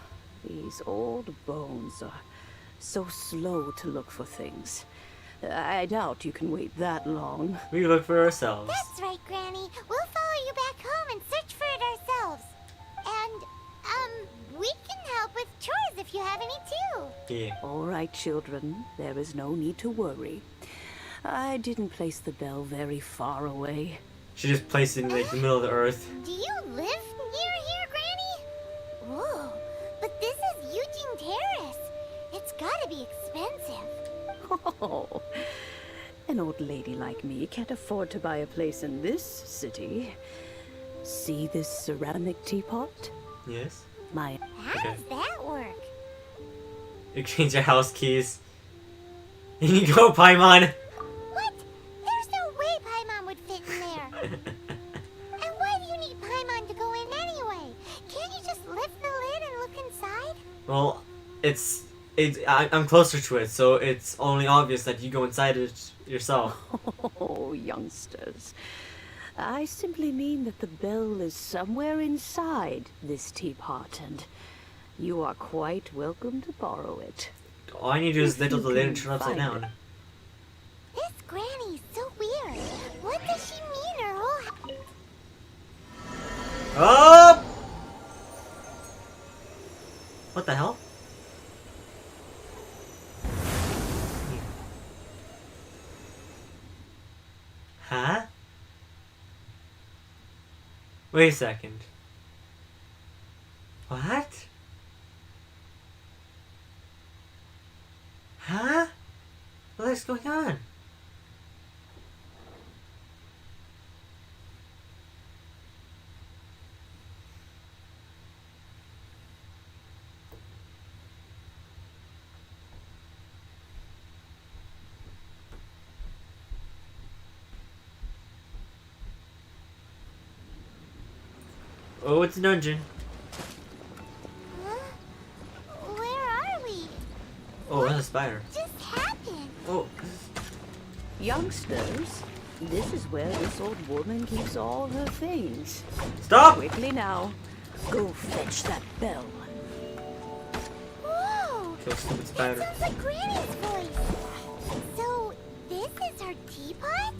these old bones are so slow to look for things. I doubt you can wait that long. We look for ourselves. That's right, Granny. We'll follow you back home and search for it ourselves. And, we can help with chores if you have any too. Yeah. All right, children. There is no need to worry. I didn't place the bell very far away. She just placed it in like the middle of the earth. Do you live near here, Granny? Whoa, but this is Eugene Terrace. It's gotta be expensive. Oh, an old lady like me can't afford to buy a place in this city. See this ceramic teapot? Yes. My. How does that work? Exchange your house keys. And you go, Paimon! What? There's no way Paimon would fit in there. And why do you need Paimon to go in anyway? Can't you just lift the lid and look inside? Well, I'm closer to it, so it's only obvious that you go inside it yourself. Oh, youngsters. I simply mean that the bell is somewhere inside this teapot, and you are quite welcome to borrow it. All I need to do is lift up the lid and turn it upside find down. This Granny's so weird. What does she mean her whole Oh! What the hell? Huh? Wait a second. What? Huh? What is going on? Oh, it's a dungeon. Huh? Where are we? Oh, that's a spider. What just happened? Oh. Youngsters, this is where this old woman keeps all her things. Stop! Quickly now, go fetch that bell. Whoa! So stupid That spider. sounds like Granny's voice. So, this is her teapot?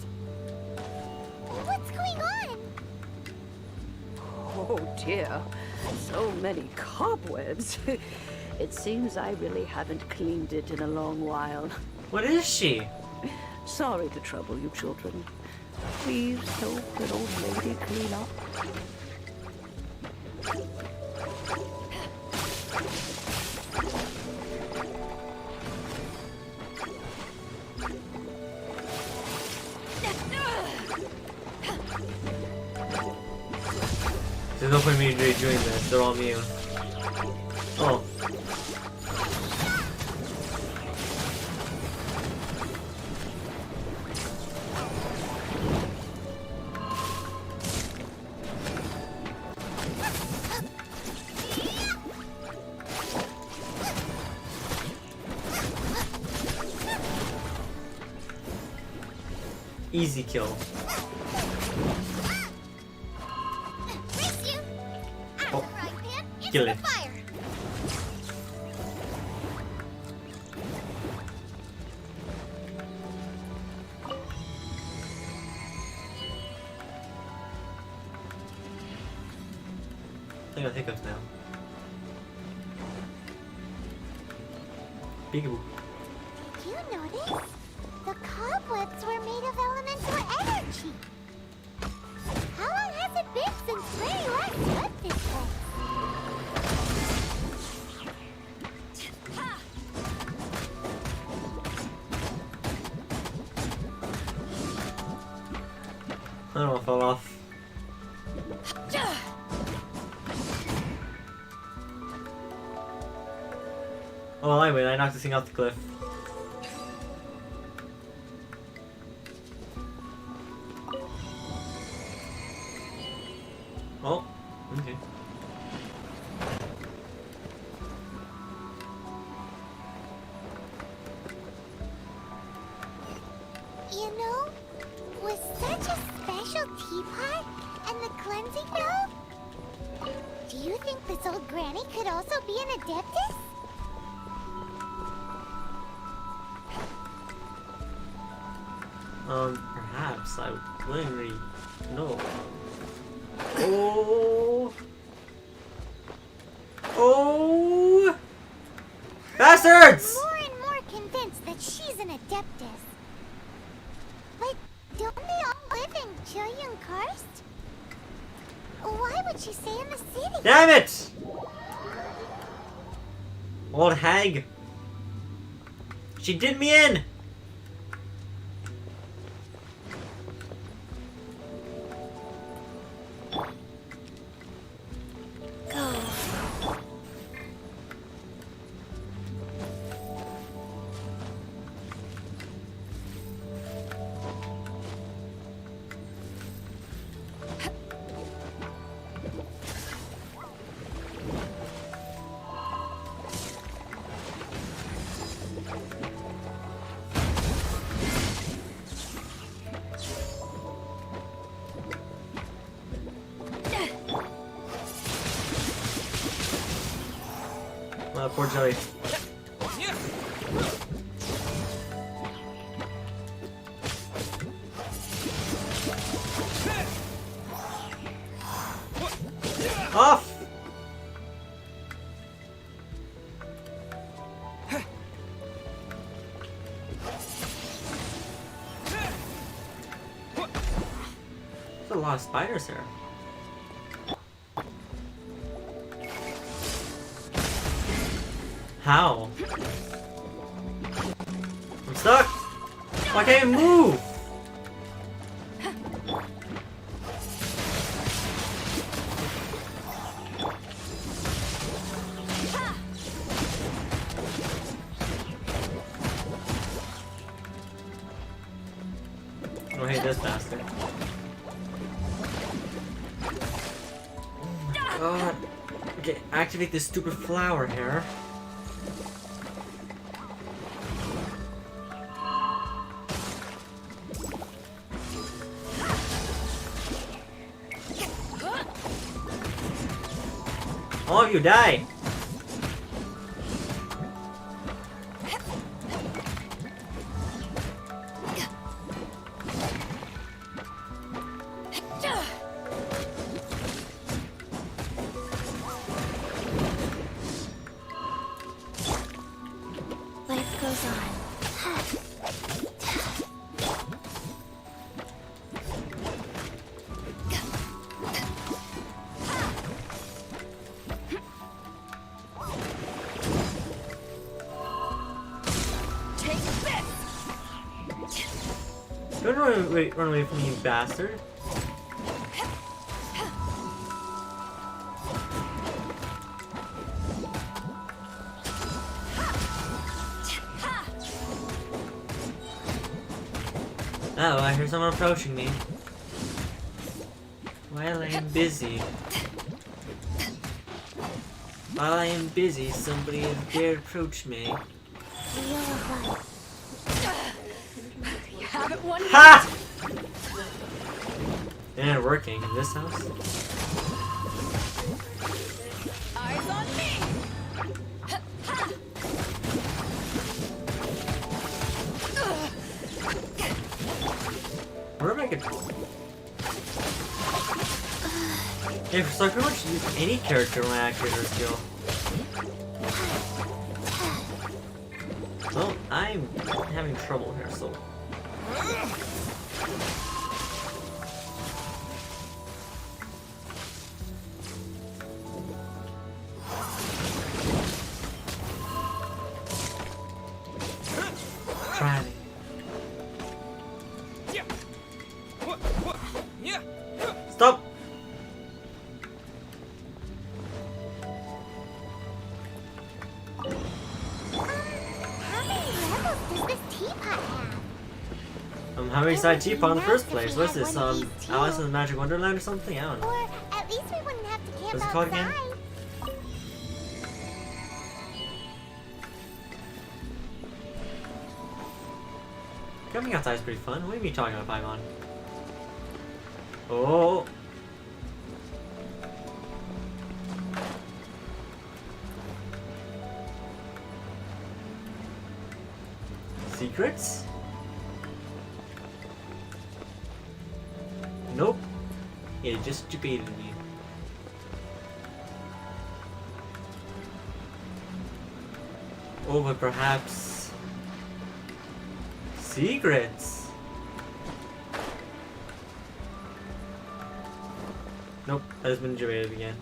What's going on? Oh dear, so many cobwebs. It seems I really haven't cleaned it in a long while. What is she? Sorry to trouble you children. Please help an old lady clean up. There's no point in me doing this. They're all immune. Oh. Easy kill. Oh, kill it. I got hiccups now. Peekaboo. You notice? The cobwebs were made of elemental energy. How long has it been since Granny last left this place? I don't know if I fell off. Oh, anyway, I knocked this thing off the cliff. Oh, okay. You know, with such a special teapot and the cleansing bell, do you think this old Granny could also be an Adeptus? Perhaps. I wouldn't really know. Oh! Oh! Bastards! I'm more and more convinced that she's an Adeptus. But don't they all live in Xianqiu? course. Why would she stay in the city? Damn it! Old hag. She did me in! Poor Jelly. Off! There's a lot of spiders here. How? I'm stuck! I can't even move! Oh, hey, this bastard. God. Okay, activate this stupid flower here. All of you die! Life goes on. Don't run away from me, you bastard. Uh oh, I hear someone approaching me. While I am busy. While I am busy, somebody has dared approach me. Ha! It ain't working in this house. Eyes on me. Where am I gonna... Yeah, so I can pretty much use any character when I activate her skill. Well, I'm having trouble here, so... Try me. Stop! How many levels does this teapot have? How many side teapot in the first place? What's this, Alice in the Magic Wonderland or something? I don't know. Or at least we wouldn't have to camp What's it called again? outside. Camping outside is pretty fun. What are you talking about, Paimon? Oh! Secrets? Nope. Yeah, just debated me. Oh, but perhaps... Secrets? Nope, has been generated again.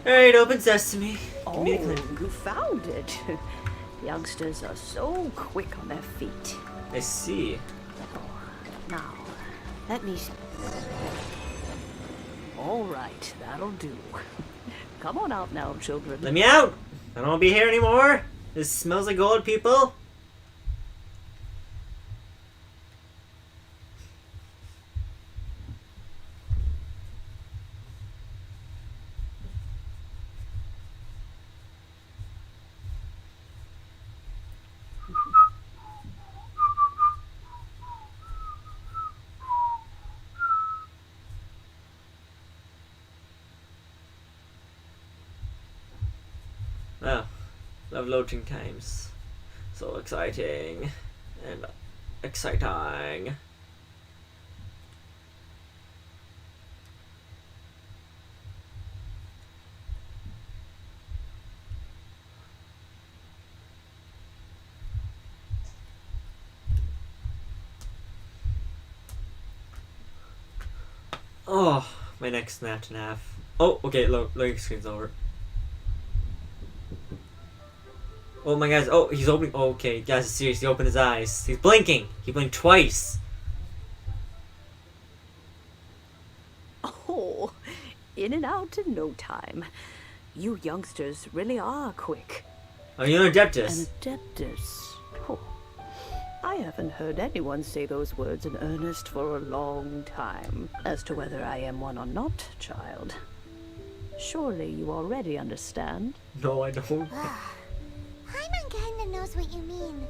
Alright, open sesame. Oh, you found it. Youngsters are so quick on their feet. I see. Now, let me... All right, that'll do. Come on out now, children. Let me out! I don't want to be here anymore. This smells like gold, people. Oh, love loading times. So exciting. And exciting. Oh, my neck snapped in half. Oh, okay, loading screen's over. Oh my guys, oh, he's opening, oh, okay, guys, seriously, he opened his eyes. He's blinking. He blinked twice. Oh, in and out in no time. You youngsters really are quick. Oh, you're an Adeptus. An Adeptus. Oh, I haven't heard anyone say those words in earnest for a long time. As to whether I am one or not, child. Surely you already understand. No, I don't. Paimon kinda knows what you mean,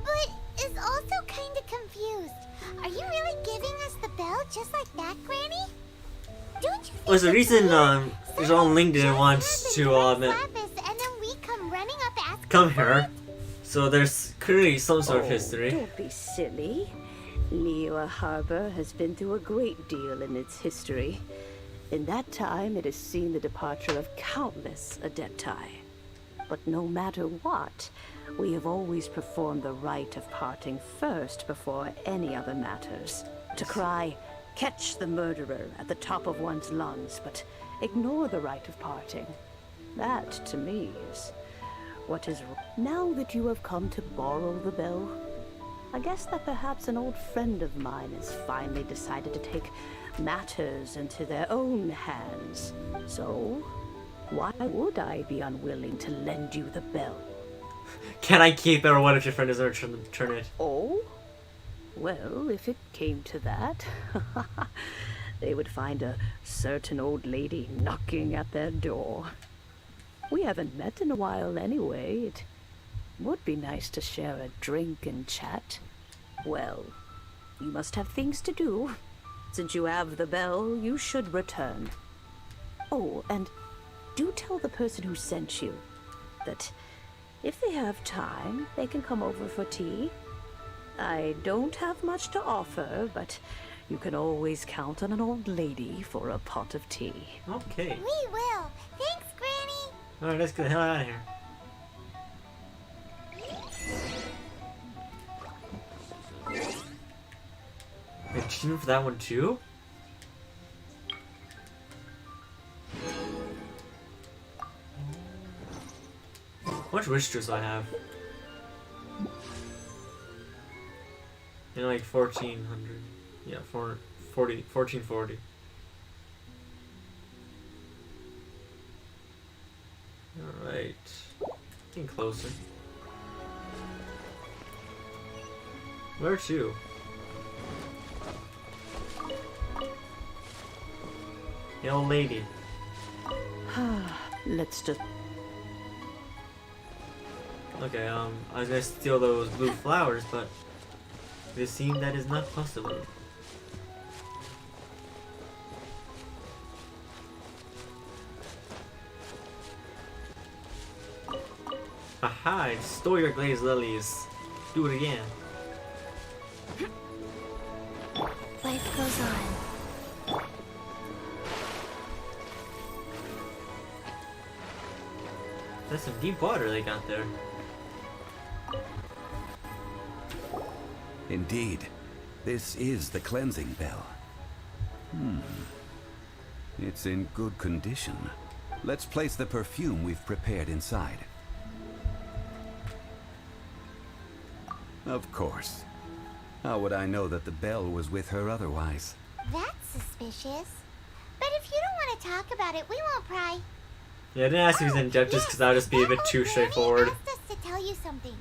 but is also kinda confused. Are you really giving us the bell just like that, Granny? Don't you think Well, the reason there's all linked didn't want to and then we come running up asking come here, so there's clearly some sort of Oh, history. Don't be silly. Liyue Harbor has been through a great deal in its history. In that time, it has seen the departure of countless Adepti. But no matter what, we have always performed the rite of parting first before any other matters. To cry, catch the murderer at the top of one's lungs, but ignore the rite of parting. That, to me, is what is... Now that you have come to borrow the bell, I guess that perhaps an old friend of mine has finally decided to take matters into their own hands. So... why would I be unwilling to lend you the bell? Can I keep it, or what if your friend doesn't return it? Oh? Well, if it came to that, they would find a certain old lady knocking at their door. We haven't met in a while anyway. It would be nice to share a drink and chat. Well, you must have things to do. Since you have the bell, you should return. Oh, and do tell the person who sent you that if they have time, they can come over for tea. I don't have much to offer, but you can always count on an old lady for a pot of tea. Okay. We will. Thanks, Granny. Alright, let's get the hell out of here. Achievement for that one too? How much wish juice I have? You know, like 1400. Yeah, 1440. Alright. Getting closer. Where to? The old lady. Let's just... Okay, I was gonna steal those blue flowers, but it seems that is not possible. Aha, I stole your glazed lilies. Do it again. Life goes on. That's some deep water they got there. Indeed, this is the cleansing bell. It's in good condition. Let's place the perfume we've prepared inside. Of course. How would I know that the bell was with her otherwise? That's suspicious. But if you don't want to talk about it, we won't pry. Yeah, I didn't ask if he's in debt just because that would just be a bit too straightforward. He asked us to tell you something.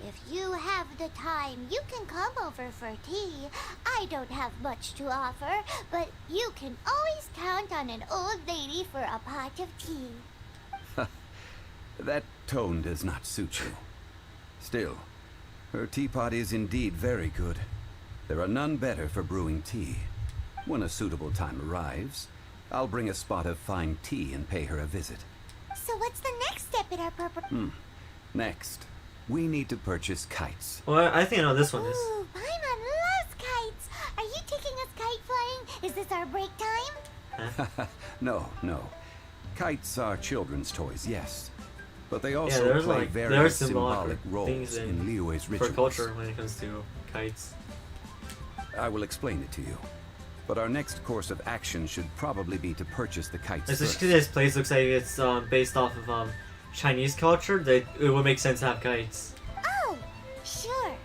If you have the time, you can come over for tea. I don't have much to offer, but you can always count on an old lady for a pot of tea. That tone does not suit you. Still, her teapot is indeed very good. There are none better for brewing tea. When a suitable time arrives, I'll bring a spot of fine tea and pay her a visit. So what's the next step in our Next, we need to purchase kites. Well, I think I know this one is. Ooh, Paimon loves kites. Are you taking us kite flying? Is this our break time? No. Kites are children's toys, yes. But they Yeah, also there's play like various symbolic roles things in Liyue's for rituals. culture when it comes to kites. I will explain it to you. But our next course of action should probably be to purchase the kites Especially first. because this place looks like it's based off of Chinese culture. That it would make sense to have kites. Oh, sure.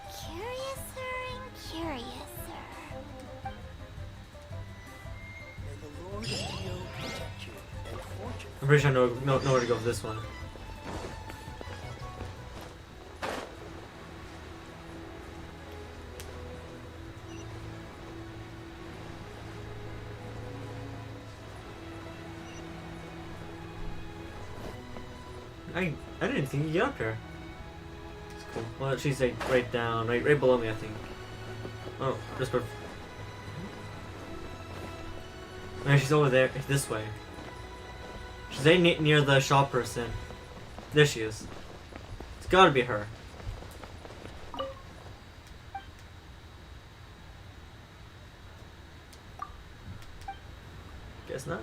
Curiouser and curiouser. May the Lord of Geo protect you and fortune. I'm pretty sure I know where to go with this one. I didn't think you get up here. It's cool. Well, she's like right down, right below me, I think. Oh, just perfect. Man, she's over there, this way. She's right near the shop person. There she is. It's gotta be her. Guess not.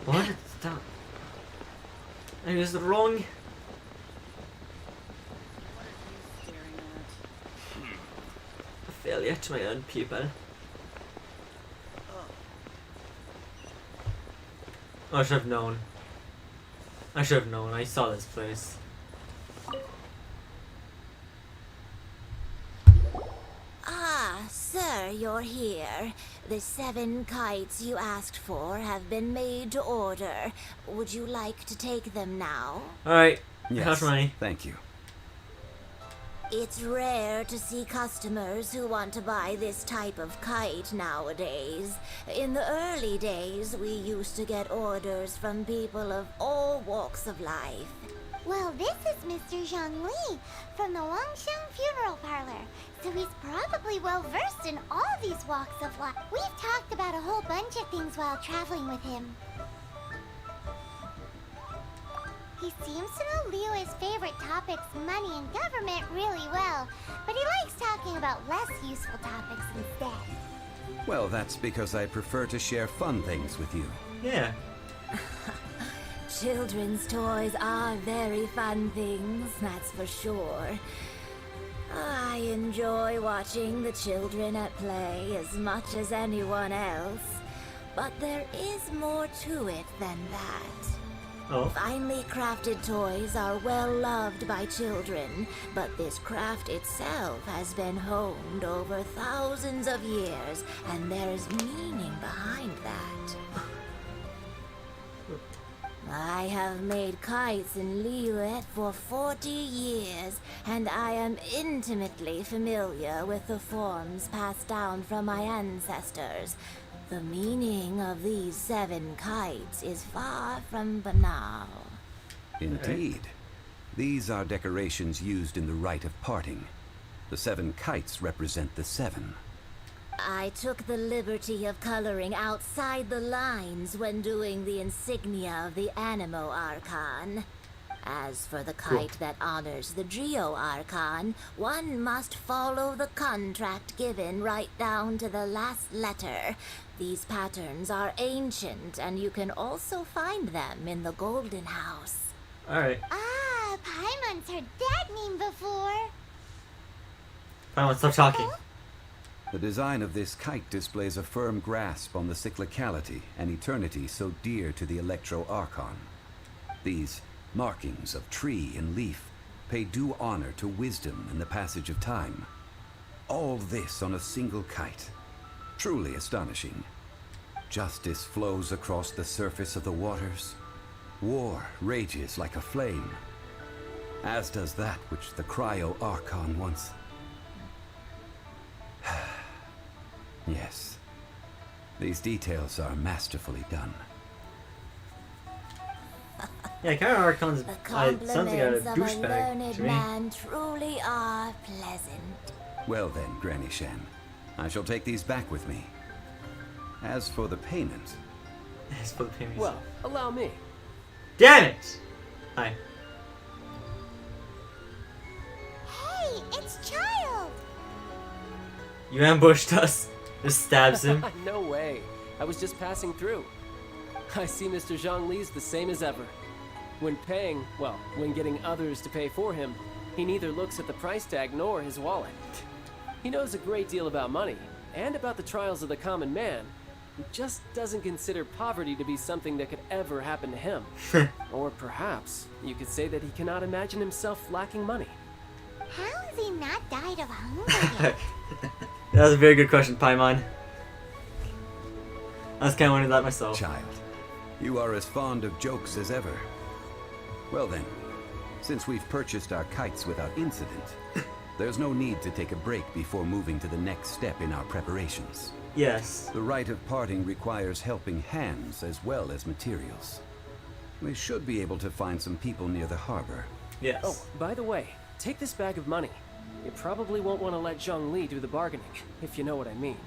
What? Stop. I was wrong. A failure to my own people. Oh, I should have known. I should have known. I saw this place. Ah, sir, you're here. The 7 kites you asked for have been made to order. Would you like to take them now? Alright. Yes, How's money? thank you. It's rare to see customers who want to buy this type of kite nowadays. In the early days, we used to get orders from people of all walks of life. Well, this is Mr. Zhongli from the Wangsheng Funeral Parlor, so he's probably well-versed in all these walks of life. We've talked about a whole bunch of things while traveling with him. He seems to know Liyue's favorite topics, money and government, really well, but he likes talking about less useful topics instead. Well, that's because I prefer to share fun things with you. Yeah. Children's toys are very fun things, that's for sure. I enjoy watching the children at play as much as anyone else, but there is more to it than that. Oh. Finely crafted toys are well loved by children, but this craft itself has been honed over thousands of years, and there is meaning behind that. I have made kites in Liyue for 40 years, and I am intimately familiar with the forms passed down from my ancestors. The meaning of these 7 kites is far from banal. Indeed. These are decorations used in the rite of parting. The 7 kites represent the 7. I took the liberty of coloring outside the lines when doing the insignia of the Animo Archon. As for the kite that honors the Geo Archon, one must follow the contract given right down to the last letter. These patterns are ancient, and you can also find them in the Golden House. Alright. Ah, Paimon's heard that name before. Paimon, stop talking. The design of this kite displays a firm grasp on the cyclicality and eternity so dear to the Electro-Archon. These markings of tree and leaf pay due honor to wisdom and the passage of time. All this on a single kite. Truly astonishing. Justice flows across the surface of the waters. War rages like a flame. As does that which the Cryo-Archon once... Yes. These details are masterfully done. Yeah, Cryo-Archon's The sounds like a compliments of a douchebag learned to me. man truly are pleasant. Well then, Granny Shan, I shall take these back with me. As for the payment... As for the payment... Well, allow me. Damn it! Hi. Hey, it's Child. You ambushed us. Just stabs him. No way. I was just passing through. I see Mr. Zhongli's the same as ever. When paying, well, when getting others to pay for him, he neither looks at the price tag nor his wallet. He knows a great deal about money, and about the trials of the common man. He just doesn't consider poverty to be something that could ever happen to him. Or perhaps, you could say that he cannot imagine himself lacking money. How has he not died of hunger? That was a very good question, Paimon. I was kind of wondering that myself. Child, you are as fond of jokes as ever. Well then, since we've purchased our kites without incident, there's no need to take a break before moving to the next step in our preparations. Yes. The rite of parting requires helping hands as well as materials. We should be able to find some people near the harbor. Yes. Oh, by the way, take this bag of money. You probably won't want to let Zhongli do the bargaining, if you know what I mean.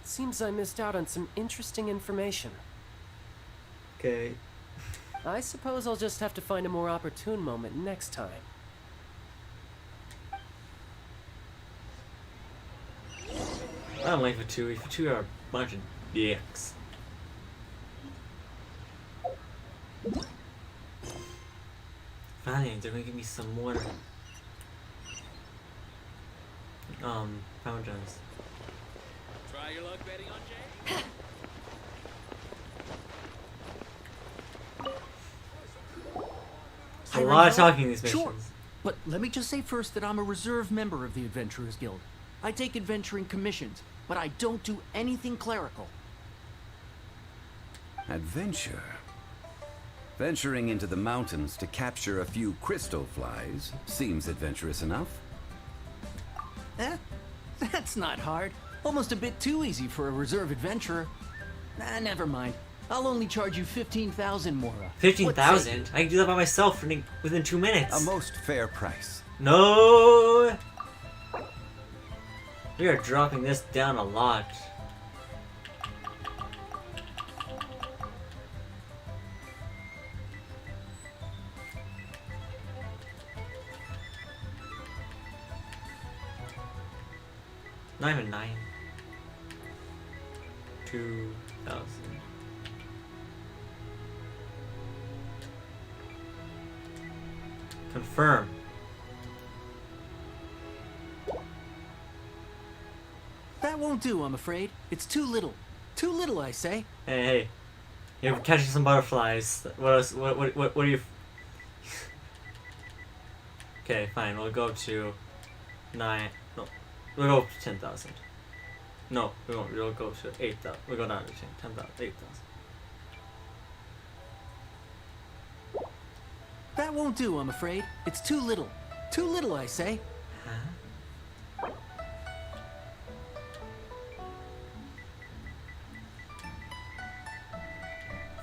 Seems I missed out on some interesting information. Okay. I suppose I'll just have to find a more opportune moment next time. I don't like Fatui. Fatui are a bunch of dicks. Fine, they're gonna give me some more pound gems. Try your luck betting on Jay? A lot of talking in these missions. Sure, but let me just say first that I'm a reserve member of the Adventurers Guild. I take adventuring commissions, but I don't do anything clerical. Adventure? Venturing into the mountains to capture a few crystal flies seems adventurous enough. That's not hard. Almost a bit too easy for a reserve adventurer. Never mind. I'll only charge you 15,000 Mora. 15,000? I can do that by myself within 2 minutes. A most fair price. No! We are dropping this down a lot. Not even 9. 2,000. Confirm. That won't do, I'm afraid. It's too little. Too little, I say. Hey, you're catching some butterflies. What else? What are you? Okay, fine. We'll go up to 9. No, we'll go up to 10,000. No, we won't. We'll go to 8,000. We'll go down to 10,000. 8,000. That won't do, I'm afraid. It's too little. Too little, I say. Huh?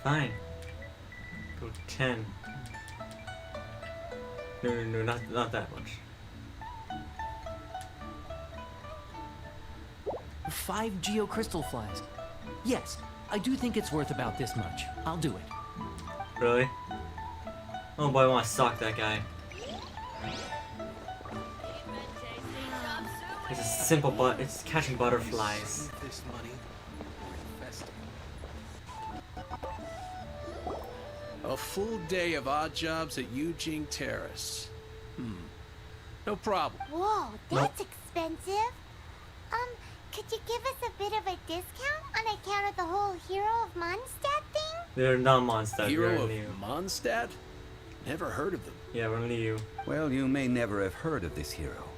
Fine. Go 10. No, not that much. 5 geocrystal flies. Yes, I do think it's worth about this much. I'll do it. Really? Oh boy, I want to sock that guy. It's a simple it's catching butterflies. A full day of odd jobs at Eugene Terrace. No problem. Whoa, that's expensive. Could you give us a bit of a discount on account of the whole Hero of Mondstadt thing? They're not Mondstadt. Hero of Mondstadt? Never heard of them. Yeah, we're only you. Well, you may never have heard of this hero,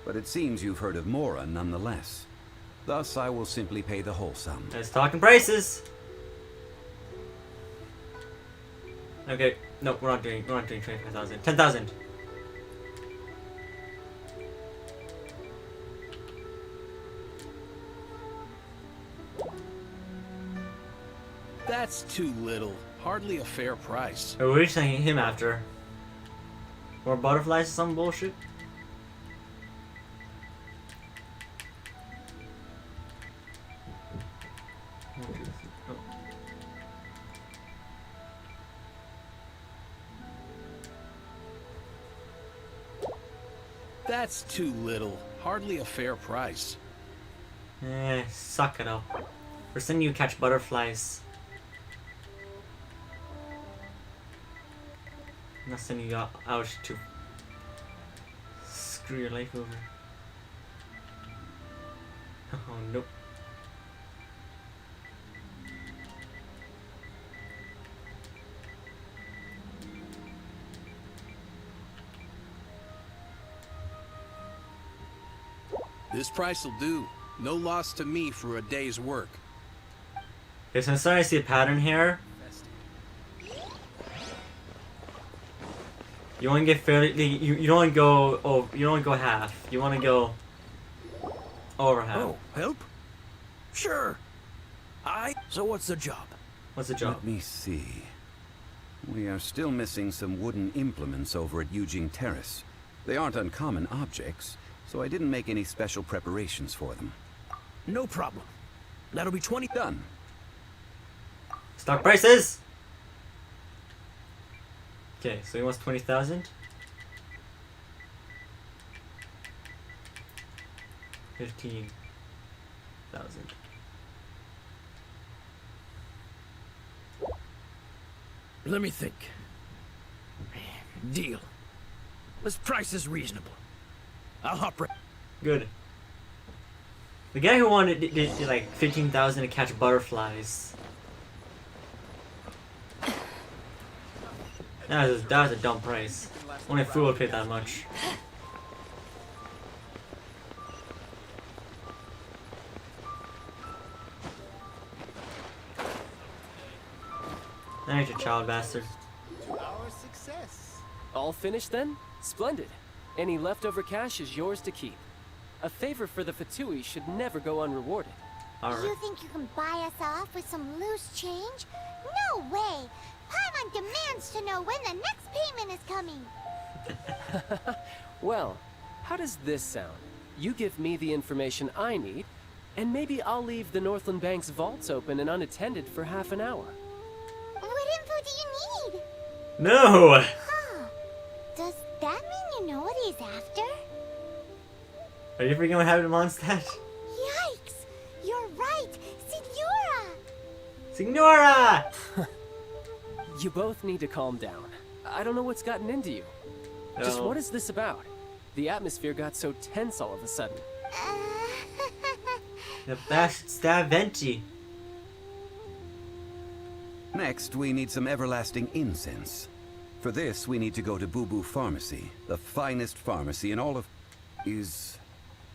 but it seems you've heard of Mora nonetheless. Thus, I will simply pay the whole sum. Let's talking prices. Okay, no, we're not doing 25,000. 10,000. That's too little. Hardly a fair price. What are we saying him after? More butterflies or some bullshit? That's too little. Hardly a fair price. Suck it up. We're sending you catch butterflies. I'm not sending you out to screw your life over. Oh, nope. This price will do. No loss to me for a day's work. Okay, so I'm starting to see a pattern here. You want to get fairly. You don't want to go. Oh, you don't want to go half. You want to go over half. Oh, help? Sure. So what's the job? What's the job? Let me see. We are still missing some wooden implements over at Eugene Terrace. They aren't uncommon objects, so I didn't make any special preparations for them. No problem. That'll be 20 done. Stock prices. Okay, so he wants 20,000. 15,000. Let me think. Deal. This price is reasonable. I'll hop right. Good. The guy who wanted did like 15,000 to catch butterflies. That was a dumb price. Only a fool would pay that much. There's your child bastard. To our success. All finished then? Splendid. Any leftover cash is yours to keep. A favor for the Fatui should never go unrewarded. You think you can buy us off with some loose change? No way! Paimon demands to know when the next payment is coming. Well, how does this sound? You give me the information I need, and maybe I'll leave the Northland Bank's vaults open and unattended for half an hour. What info do you need? No! Huh. Does that mean you know what he's after? Are you forgetting what happened to Mondstadt? Yikes! You're right! Signora! Signora! You both need to calm down. I don't know what's gotten into you. Just what is this about? The atmosphere got so tense all of a sudden. The best stab Venti. Next, we need some everlasting incense. For this, we need to go to Boo Boo Pharmacy, the finest pharmacy in all of... Is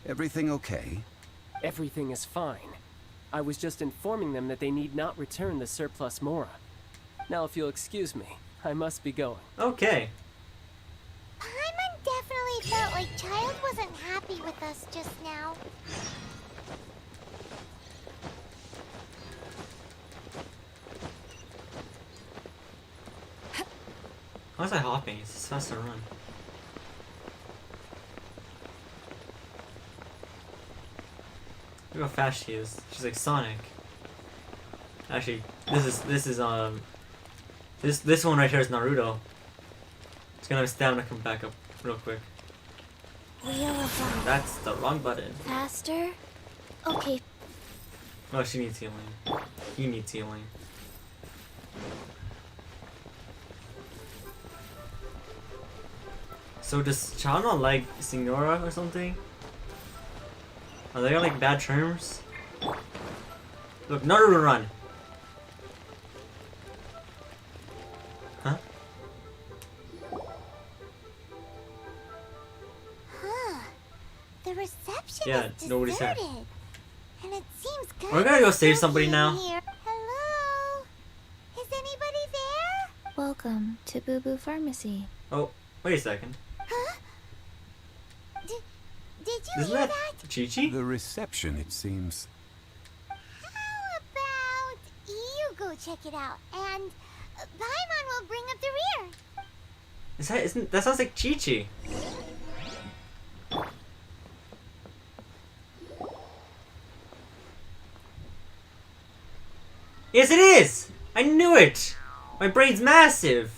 everything okay? Everything is fine. I was just informing them that they need not return the surplus Mora. Now, if you'll excuse me, I must be going. Okay. Paimon definitely felt like Child wasn't happy with us just now. Why is I hopping? It's faster to run. Look how fast she is. She's like Sonic. Actually, this one right here is Naruto. It's gonna have stamina come back up real quick. That's the wrong button. Faster? Okay. Oh, she needs healing. He needs healing. So does Chan not like Signora or something? Are they on like bad terms? Look, Naruto run. Huh? Huh. The reception Yeah, is nobody's there. deserted. And it seems good. We're gonna go save somebody now. Hello? Is anybody there? Welcome to Boo Boo Pharmacy. Oh, wait a second. Huh? Did you Isn't hear that that? Chi-Chi? The reception, it seems. How about you go check it out, and Paimon will bring up the rear. That sounds like Chi-Chi. Yes, it is! I knew it! My brain's massive!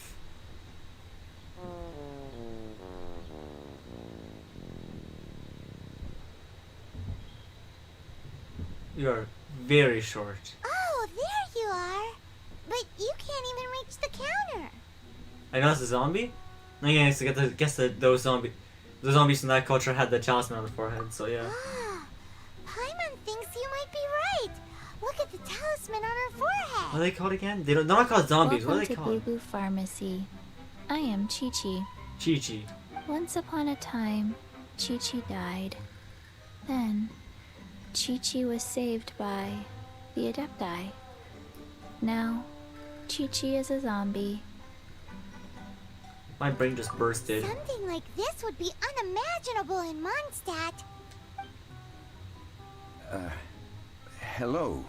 You're very short. Oh, there you are. But you can't even reach the counter. I know it's a zombie? I guess those zombies from that culture had the talisman on the forehead, so yeah. Ah, Paimon thinks you might be right. Look at the talisman on her forehead. What are they called again? They're not called zombies. Welcome What are they to called? Boo Boo Pharmacy. I am Chi-Chi. Chi-Chi. Once upon a time, Chi-Chi died. Then, Chi-Chi was saved by the Adepti. Now, Chi-Chi is a zombie. My brain just bursted. Something like this would be unimaginable in Mondstadt. Hello,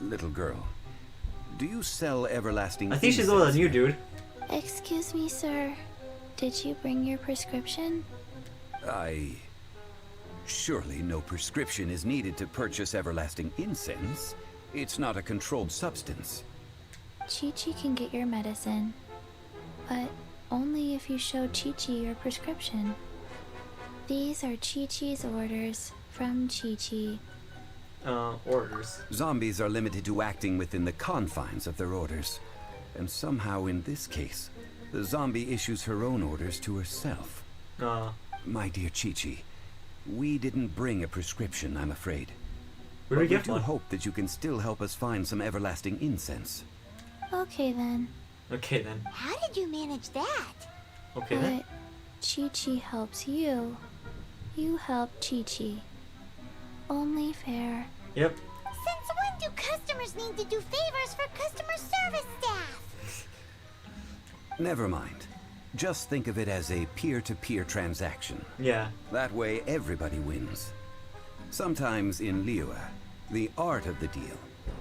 little girl. Do you sell everlasting I think she's older than you, dude. Excuse me, sir. Did you bring your prescription? Surely no prescription is needed to purchase everlasting incense. It's not a controlled substance. Chi-Chi can get your medicine, but only if you show Chi-Chi your prescription. These are Chi-Chi's orders from Chi-Chi. Orders. Zombies are limited to acting within the confines of their orders. And somehow in this case, the zombie issues her own orders to herself. My dear Chi-Chi, we didn't bring a prescription, I'm afraid. Where do we get do one? hope that you can still help us find some everlasting incense. Okay then. Okay then. How did you manage that? Okay then. But Chi-Chi helps you. You help Chi-Chi. Only fair. Yep. Since when do customers need to do favors for customer service staff? Never mind. Just think of it as a peer-to-peer transaction. Yeah. That way everybody wins. Sometimes in Liyue, the art of the deal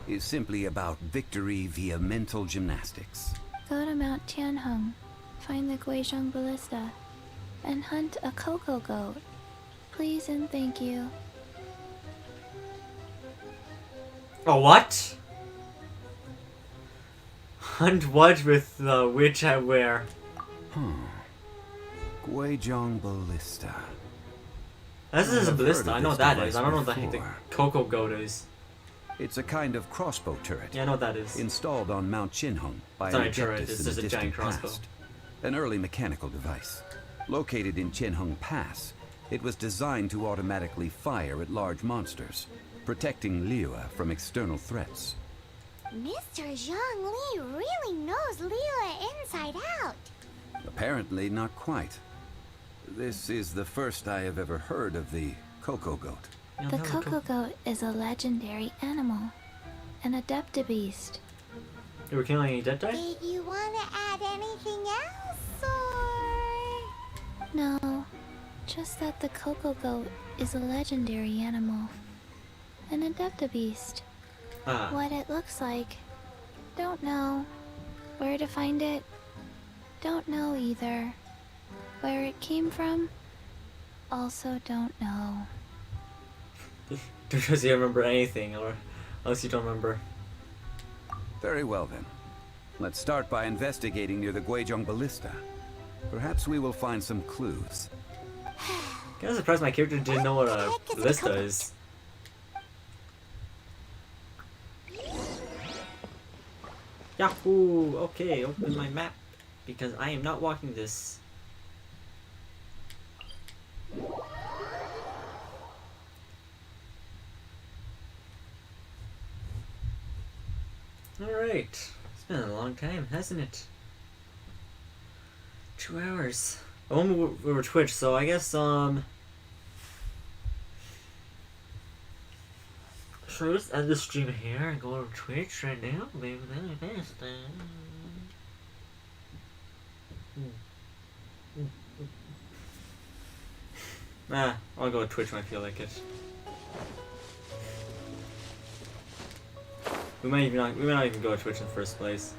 is simply about victory via mental gymnastics. Go to Mount Tianheng, find the Guizhong Ballista, and hunt a cocoa goat. Please and thank you. Oh, what? Hunt what with the witch I wear? Guizhong Ballista. This is a I've ballista. heard I of know this what that device is. I don't know what the heck the before. cocoa goat is. It's a kind of crossbow turret. Yeah, I know what that is. Installed on Mount Chinhong by It's an not a turret, adeptus it's in just the a giant distant crossbow. past. An early mechanical device. Located in Chinhong Pass, it was designed to automatically fire at large monsters, protecting Liyue from external threats. Mr. Zhang Li really knows Liyue inside out. Apparently not quite. This is the first I have ever heard of the cocoa goat. The cocoa goat is a legendary animal. An adeptabeast. You were killing any Adepti? Did you want to add anything else, or...? No, just that the cocoa goat is a legendary animal. An adeptabeast. What it looks like, don't know. Where to find it, don't know either. Where it came from, also don't know. Because you remember anything, or else you don't remember. Very well then. Let's start by investigating near the Guizhong Ballista. Perhaps we will find some clues. I'm surprised my character didn't know what a ballista is. Yahoo! Okay, open my map. Because I am not walking this. Alright. It's been a long time, hasn't it? 2 hours. Oh, we were Twitch, so I guess, should we just end the stream here and go to Twitch right now? Maybe that'd be best. Nah, I'll go to Twitch when I feel like it. We might not even go to Twitch in the first place.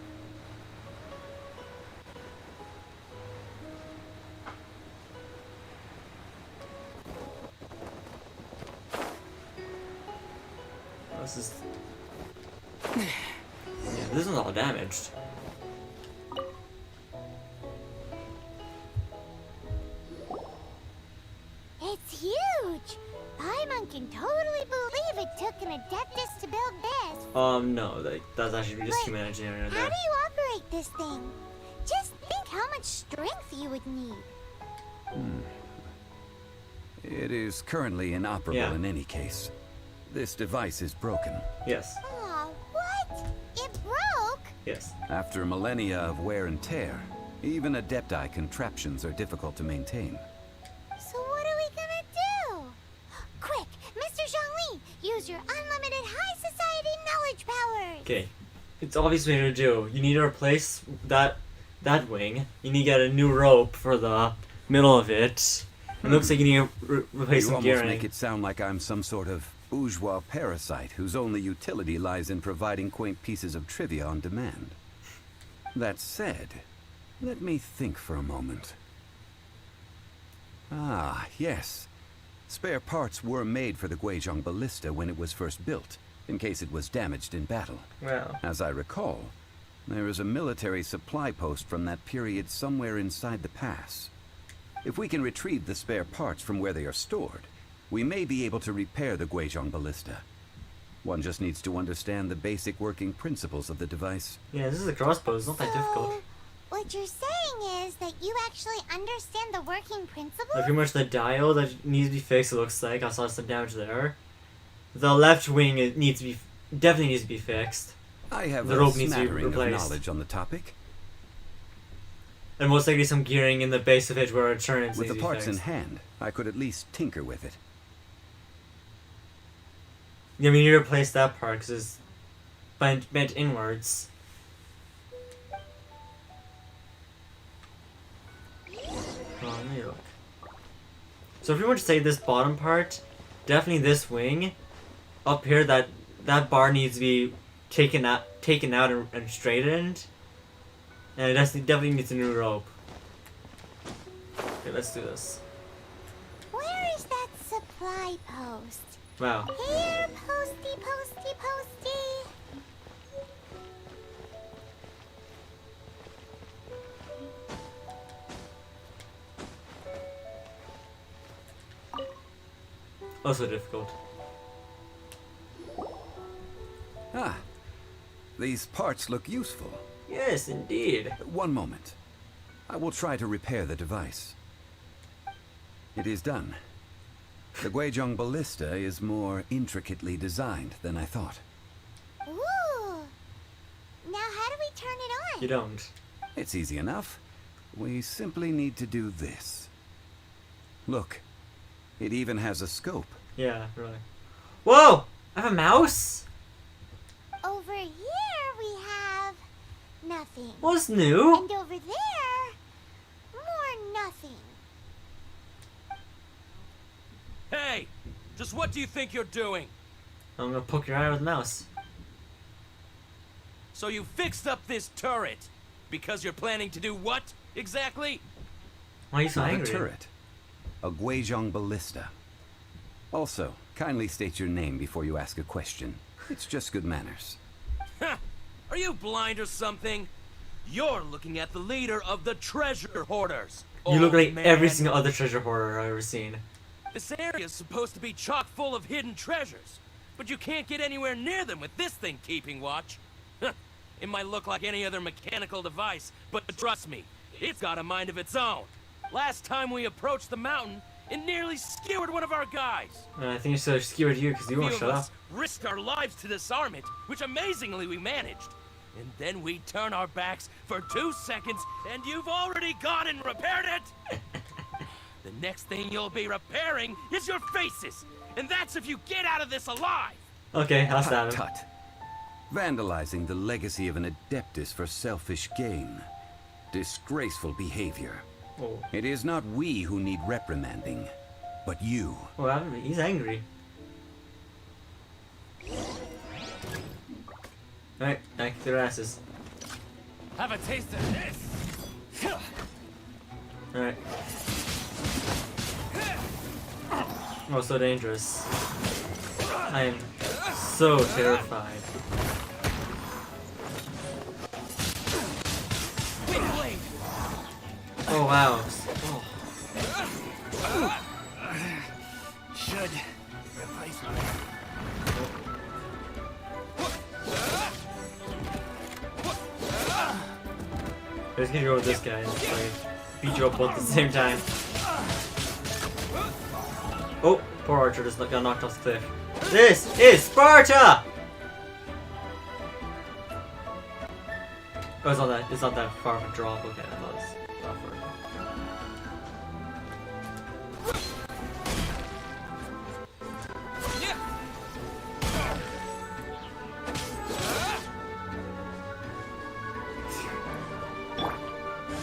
This is... yeah, this is all damaged. It's huge! Paimon can totally believe it took an Adeptus to build this. No, that's actually just human engineering right How there. do you operate this thing? Just think how much strength you would need. It is currently inoperable in any case. This device is broken. Yes. Aw, what? It broke? Yes. After millennia of wear and tear, even Adepti contraptions are difficult to maintain. So what are we gonna do? Quick, Mr. Zhongli, use your unlimited high society knowledge powers. Okay. It's obvious what to do. You need to replace that wing. You need to get a new rope for the middle of it. It looks like you need to replace some You gearing. almost make it sound like I'm some sort of bourgeois parasite whose only utility lies in providing quaint pieces of trivia on demand. That said, let me think for a moment. Ah, yes. Spare parts were made for the Guizhong Ballista when it was first built, in case it was damaged in battle. Wow. As I recall, there is a military supply post from that period somewhere inside the pass. If we can retrieve the spare parts from where they are stored, we may be able to repair the Guizhong Ballista. One just needs to understand the basic working principles of the device. Yeah, this is a crossbow. It's not that difficult. What you're saying is that you actually understand the working principles? Like pretty much the dial that needs to be fixed, it looks like. I saw some damage there. The left wing, it needs to be... definitely needs to be fixed. I have the a rope needs to be smattering of replaced. knowledge on the topic. And most likely some gearing in the base of it where it turns. With needs the to be parts in fixed. hand, I could at least tinker with it. Yeah, we need to replace that part because it's bent inwards. Oh, let me look. So if we were to say this bottom part, definitely this wing, up here, that bar needs to be taken out and straightened. And it definitely needs a new rope. Okay, let's do this. Where is that supply post? Wow. Here, posty, posty, posty. Also difficult. Ah, these parts look useful. Yes, indeed. One moment. I will try to repair the device. It is done. The Guizhong Ballista is more intricately designed than I thought. Ooh. Now how do we turn it on? You don't. It's easy enough. We simply need to do this. Look, it even has a scope. Yeah, really. Whoa! I have a mouse? Over here we have nothing. What's new? And over there, more nothing. Hey! Just what do you think you're doing? I'm gonna poke your eye with a mouse. So you fixed up this turret because you're planning to do what exactly? Why are you so Not angry? a turret. A Guizhong Ballista. Also, kindly state your name before you ask a question. It's just good manners. Ha! Are you blind or something? You're looking at the leader of the treasure hoarders. You look old like man. every single other treasure hoarder I've ever seen. This area is supposed to be chock full of hidden treasures, but you can't get anywhere near them with this thing keeping watch. It might look like any other mechanical device, but trust me, it's got a mind of its own. Last time we approached the mountain, it nearly skewered one of our guys. I think it skewered you because you won't Few shut of up. us risked our lives to disarm it, which amazingly we managed. and then we turn our backs for 2 seconds, and you've already gone and repaired it! The next thing you'll be repairing is your faces, and that's if you get out of this alive! Okay, I'll stab him. Tut. Vandalizing the legacy of an Adeptus for selfish gain. Disgraceful behavior. Oh. It is not we who need reprimanding, but you. Well, he's angry. Alright, now kick their asses. Have a taste of this! Alright. Oh, so dangerous. I am so terrified. Oh wow. Oh. Should replace me. Let's get go with this guy and like beat you up both at the same time. Oh, poor Archer just got knocked off the cliff. This is Sparta! Oh, it's not that far of a drop. Okay, I thought it was rougher.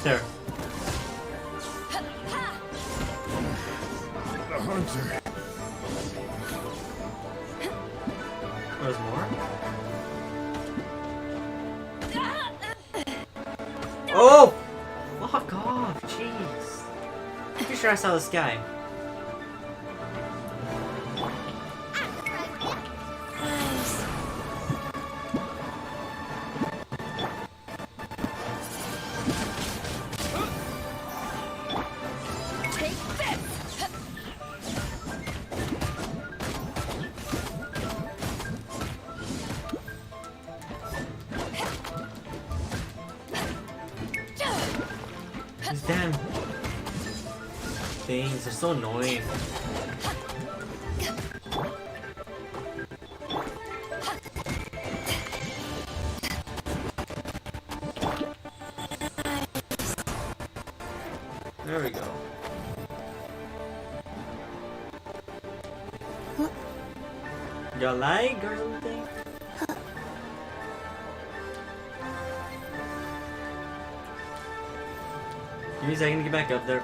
There. The hunter. There's more? Oh! Fuck off, jeez. Pretty sure I saw this guy. These damn things are so annoying. There we go. Your leg or something? Give me a second to get back up there.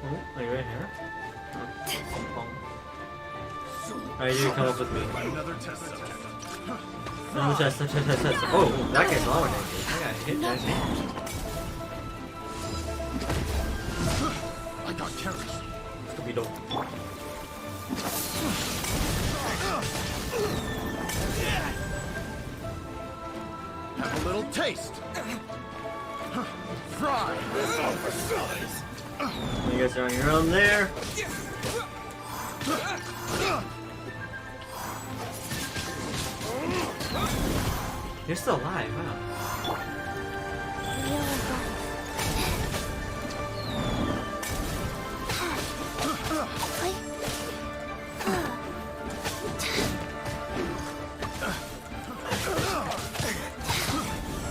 Oh, are you right here? Alright, you come up with me. Another test subject. Another test. Oh, that guy's dominated. I got hit that. I got carrots. Could dope. Have a little taste. Fry. You guys are on your own there. You're still alive, wow.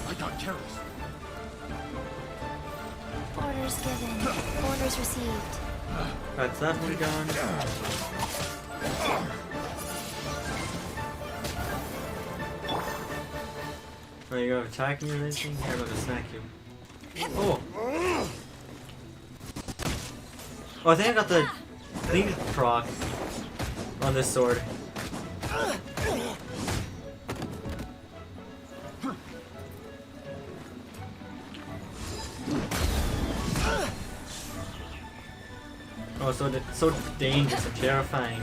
I got carrots. Orders given. Orders received. That's that one gone. Are you attacking or anything? Here, I'm gonna snack you. Oh! Oh, I think I got the thing proc on this sword. Oh, so dangerous and terrifying.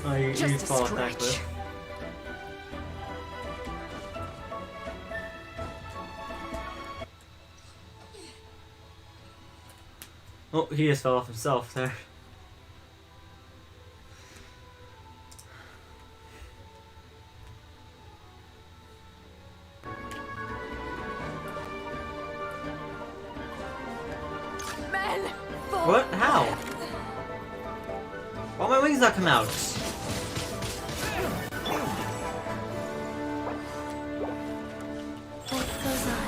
Oh, you fall off that cliff. Oh, he just fell off himself there. What? How? Why my wings not come out? Life goes on.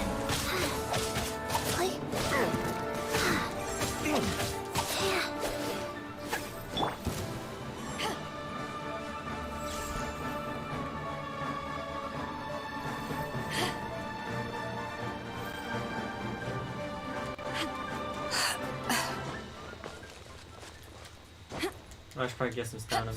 I should probably get some stamina.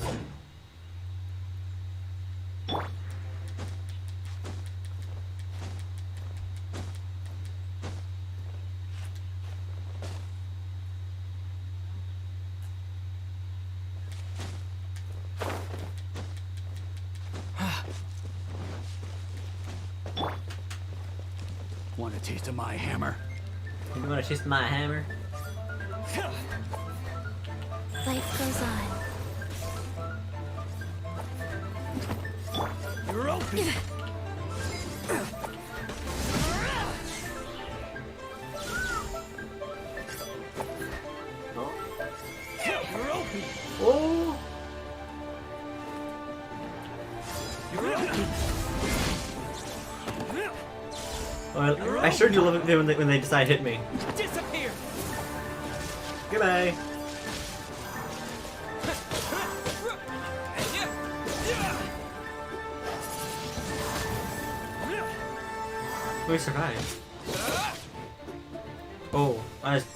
Want a taste of my hammer? You want to taste my hammer? Life goes on. You're open. You're open. Oh! You're open. Well, I sure do love it when they decide to hit me. Disappear. Goodbye. We survived. Oh, I just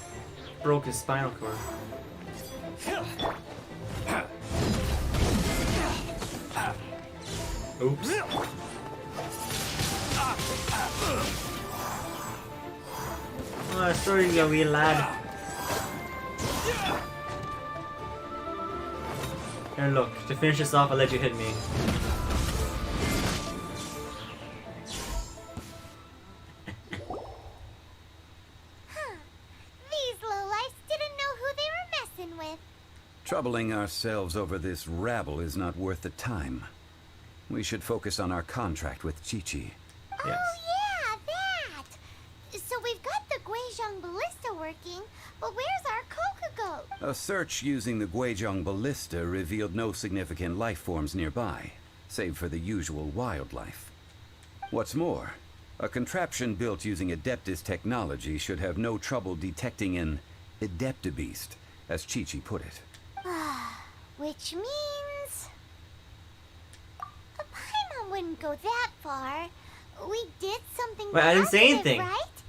broke his spinal cord. Oops. Oh, sorry, you wee lad. Here, look. To finish this off, I'll let you hit me. Troubling ourselves over this rabble is not worth the time. We should focus on our contract with Chi-Chi. Yes. Oh yeah, that! So we've got the Guizhong Ballista working, but where's our Kokugo? A search using the Guizhong Ballista revealed no significant life forms nearby, save for the usual wildlife. What's more, a contraption built using Adeptus technology should have no trouble detecting an Adeptabeast, as Chi-Chi put it. Which means... Paimon wouldn't go that far. We did something. Wait, I didn't say anything. Right?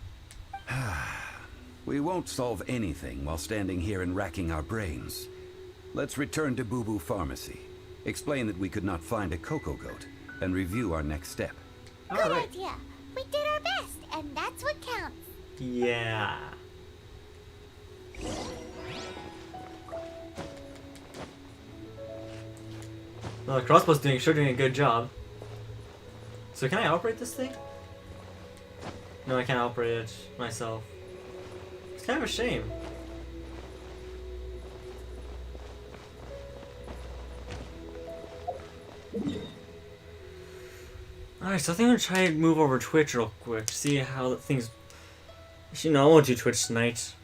We won't solve anything while standing here and racking our brains. Let's return to Boo Boo Pharmacy. Explain that we could not find a Coco Goat, and review our next step. Good idea. We did our best, and that's what counts. Yeah. Well, the crossbow's doing a good job. So can I operate this thing? No, I can't operate it myself. It's kind of a shame. Alright, so I think I'm gonna try and move over Twitch real quick, see how things... Actually, no, I won't do Twitch tonight.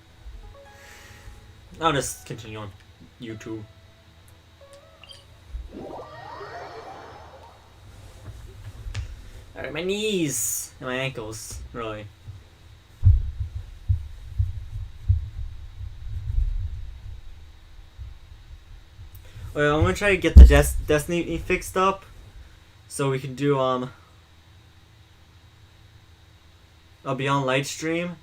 I'll just continue on YouTube. Alright, my knees and my ankles, really. Well, I'm gonna try to get the Destiny fixed up, so we can do a Beyond Light stream.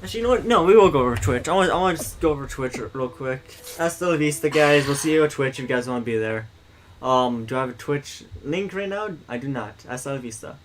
Actually, you know what? No, we will go over Twitch. I want to just go over Twitch real quick. Hasta la vista, guys. We'll see you at Twitch if you guys want to be there. Do I have a Twitch link right now? I do not. Hasta la vista.